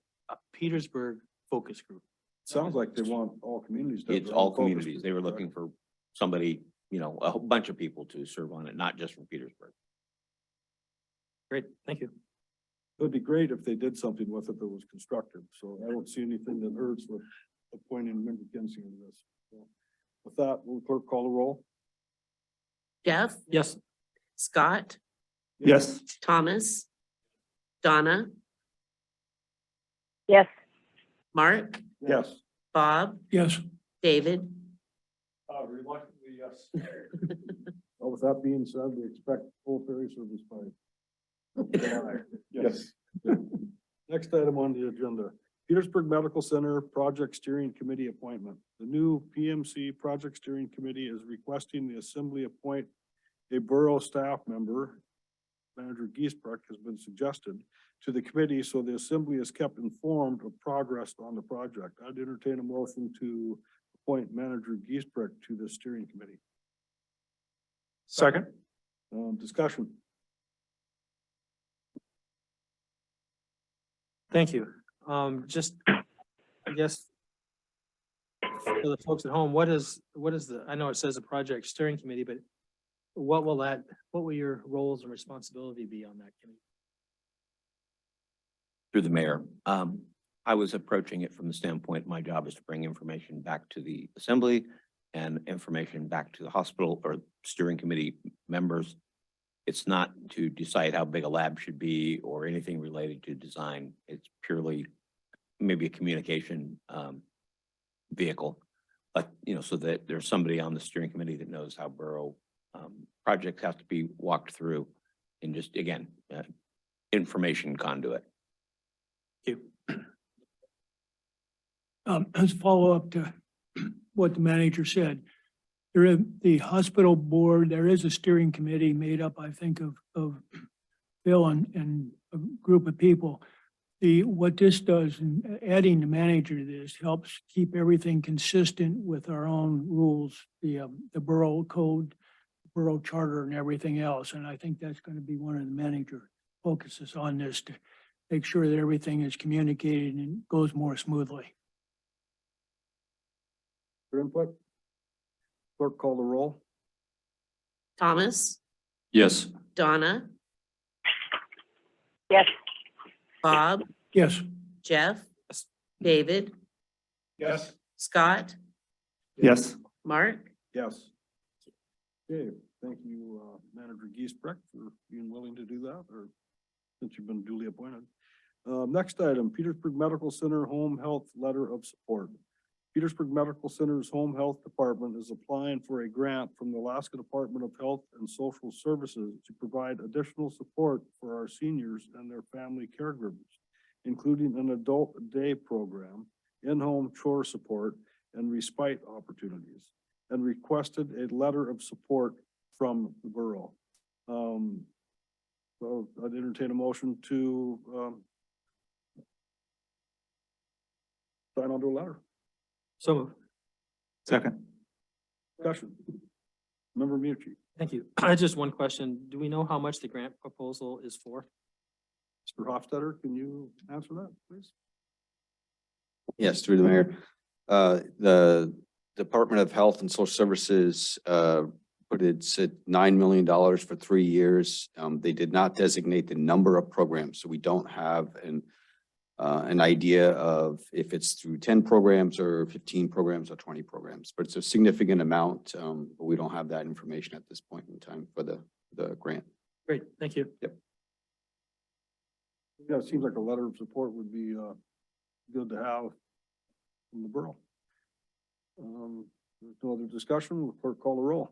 Petersburg focus group? Sounds like they want all communities. to have It's their own all focus communities. group, They were correct? looking for somebody, you know, a whole bunch of people to serve on it, not just from Petersburg. Great, thank you. It would be great if they did something with it that was constructive, so I don't see anything that hurts with appointing Linda Kinsey in this. So, with that, will clerk call the roll? Jeff, Yes. Scott, Yes. Thomas, Donna, Yes. Mark, Yes. Bob, Yes. David. Reluctantly, yes. Well, with that being said, we expect full ferry service by July. Yes. Next item on the agenda, Petersburg Medical Center Project Steering Committee appointment. The new PMC Project Steering Committee is requesting the Assembly appoint a borough staff member. Manager Giesbrecht has been suggested to the committee, so the Assembly is kept informed of progress on the project. I'd entertain a motion to appoint Manager Giesbrecht to the steering committee. Second. Discussion. Thank you. Just, I guess, for the folks at home, what is the, I know it says a project steering committee, but what will your roles and responsibility be on that committee? Through the mayor. I was approaching it from the standpoint, my job is to bring information back to the assembly and information back to the hospital or steering committee members. It's not to decide how big a lab should be or anything related to design. It's purely maybe a communication vehicle. But, you know, so that there's somebody on the steering committee that knows how borough projects have to be walked through and just, again, information conduit. Thank you. As a follow-up to what the manager said, there is the hospital board, there is a steering committee made up, I think, of Bill and a group of people. What this does, and adding the manager to this, helps keep everything consistent with our own rules, the borough code, borough charter and everything else. And I think that's going to be one of the manager focuses on this, to make sure that everything is communicated and goes more smoothly. For input? Clerk call the roll? Thomas, Yes. Donna, Yes. Bob, Yes. Jeff, David, Yes. Scott, Yes. Mark. Yes. Okay, thank you, Manager Giesbrecht, for being willing to do that, or since you've been duly appointed. Next item, Petersburg Medical Center Home Health Letter of Support. Petersburg Medical Center's Home Health Department is applying for a grant from the Alaska Department of Health and Social Services to provide additional support for our seniors and their family caregivers, including an adult day program, in-home chore support, and respite opportunities, and requested a letter of support from the borough. So I'd entertain a motion to sign onto a letter. So, Second. Discussion. Member Mucci. thank you. I just one question. Do we know how much the grant proposal is for? Mr. Hofstadter, can you answer that, please? Yes, through the mayor. The Department of Health and Social Services put it at $9 million for 3 years. They did not designate the number of programs, so we don't have an idea of if it's through 10 programs or 15 programs or 20 programs, but it's a significant amount. But we don't have that information at this point in time for the grant. Great, thank you. Yeah, it seems like a letter of support would be good to have from the borough. There's no other discussion. Will clerk call the roll?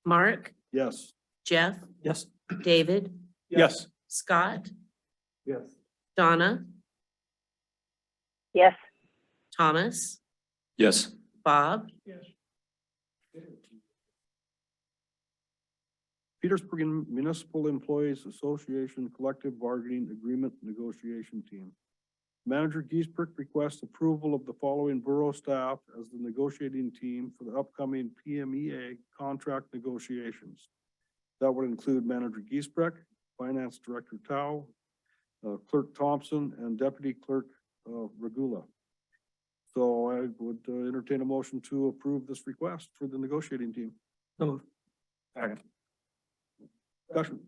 Mark, Yes. Jeff, Yes. David, Yes. Scott, Yes. Donna, Yes. Thomas, Yes. Bob, Yes. Petersburg Municipal Employees Association Collective Bargaining Agreement Negotiation Team. Manager Giesbrecht requests approval of the following borough staff as the negotiating team for the upcoming PMEA contract negotiations. That would include Manager Giesbrecht, Finance Director Tao, Clerk Thompson, and Deputy Clerk Regula. So I would entertain a motion to approve this request for the negotiating team. So moved. Second. Discussion.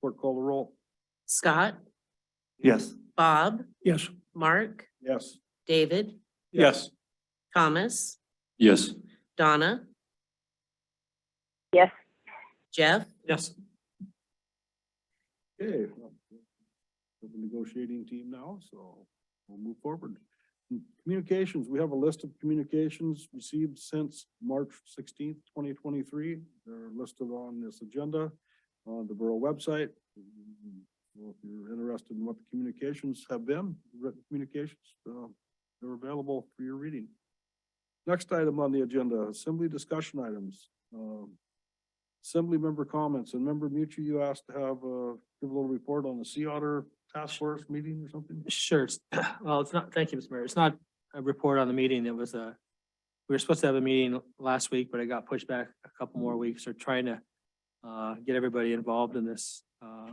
Clerk, call the roll. Scott, Yes. Bob, Yes. Mark, Yes. David, Yes. Thomas, Yes. Donna, Yes. Jeff, Yes. Okay. With the negotiating team now, so we'll move forward. Communications, we have a list of communications received since March 16th, 2023. They're listed on this agenda on the borough website. So if you're interested in what the communications have been, written communications, they're available for your reading. Next item on the agenda, assembly discussion items. Assembly member comments, and member Mucci, you asked to have give a little report on the Sea Otter Task Force meeting or something? Sure. Well, it's not, thank you, Mr. Mayor. It's not a report on the meeting. It was we were supposed to have a meeting last week, but it got pushed back a couple more weeks. We're trying to get everybody involved in this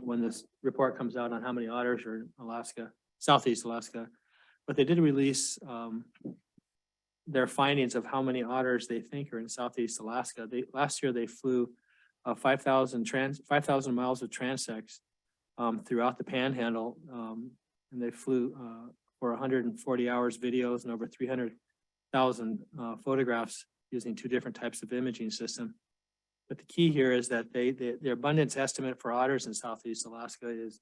when this report comes out on how many otters are in Alaska, Southeast Alaska. But they did release their findings of how many otters they think are in Southeast Alaska. Last year they flew 5,000 miles of transects throughout the panhandle. And they flew for 140 hours videos and over 300,000 photographs using 2 different types of imaging system. But the key here is that their abundance estimate for otters in Southeast Alaska is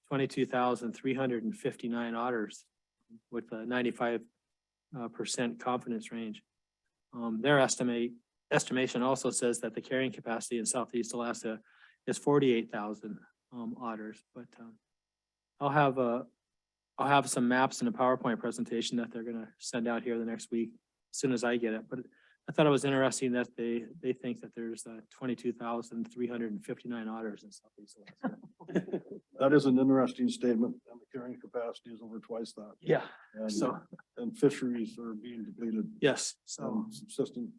22,359 otters with a 95% confidence range. Their estimation also says that the carrying capacity in Southeast Alaska is 48,000 otters, but I'll have some maps and a PowerPoint presentation that they're gonna send out here the next week as soon as I get it. But I thought it was interesting that they think that there's 22,359 otters in Southeast Alaska. That is an interesting statement, and the carrying capacity is over twice that. Yeah. And, So, and fisheries are being depleted. yes, so, Subsistent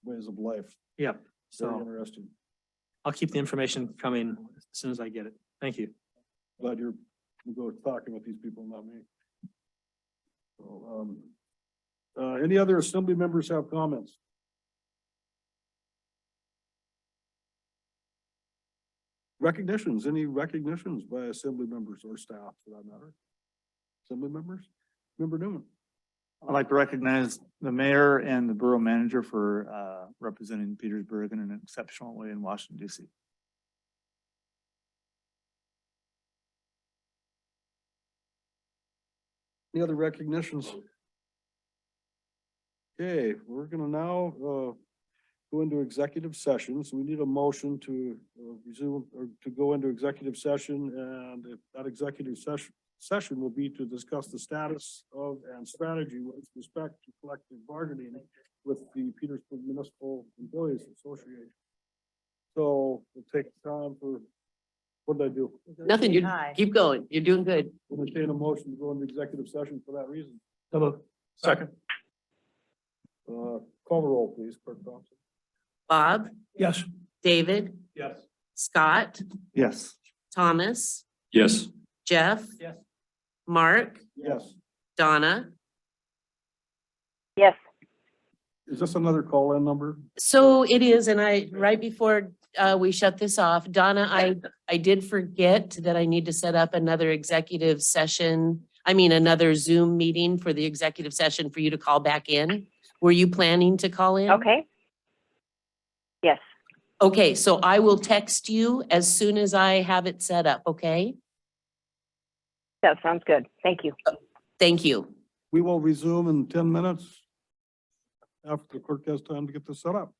ways of life. yeah, Very so interesting. I'll keep the information coming as soon as I get it. Thank you. Glad you go talking with these people, not me. So, any other assembly members have comments? Recognitions, any recognitions by assembly members or staff for that matter? Assembly members? Member Newman? I'd like to recognize the mayor and the borough manager for representing Petersburg in an exceptional way in Washington, D.C. Any other recognitions? Okay, we're gonna now go into executive session, so we need a motion to resume or to go into executive session, and if that executive session will be to discuss the status of and strategy with respect to collective bargaining with the Petersburg Municipal Employees Association. So we'll take time for, what did I do? nothing, you keep going. You're doing good. We'll entertain a motion to go into executive session for that reason. Second. Call the roll, please, Clerk Thompson. Bob, Yes. David, Yes. Scott, Yes. Thomas, Yes. Jeff, Yes. Mark, Yes. Donna. Yes. Is this another call-in number? So it is, and right before we shut this off, Donna, I did forget that I need to set up another executive session. I mean, another Zoom meeting for the executive session for you to call back in. Were you planning to call in? Okay. Yes. Okay, so I will text you as soon as I have it set up, okay? That sounds good. Thank you. Thank you. We will resume in 10 minutes after the clerk has time to get this set up.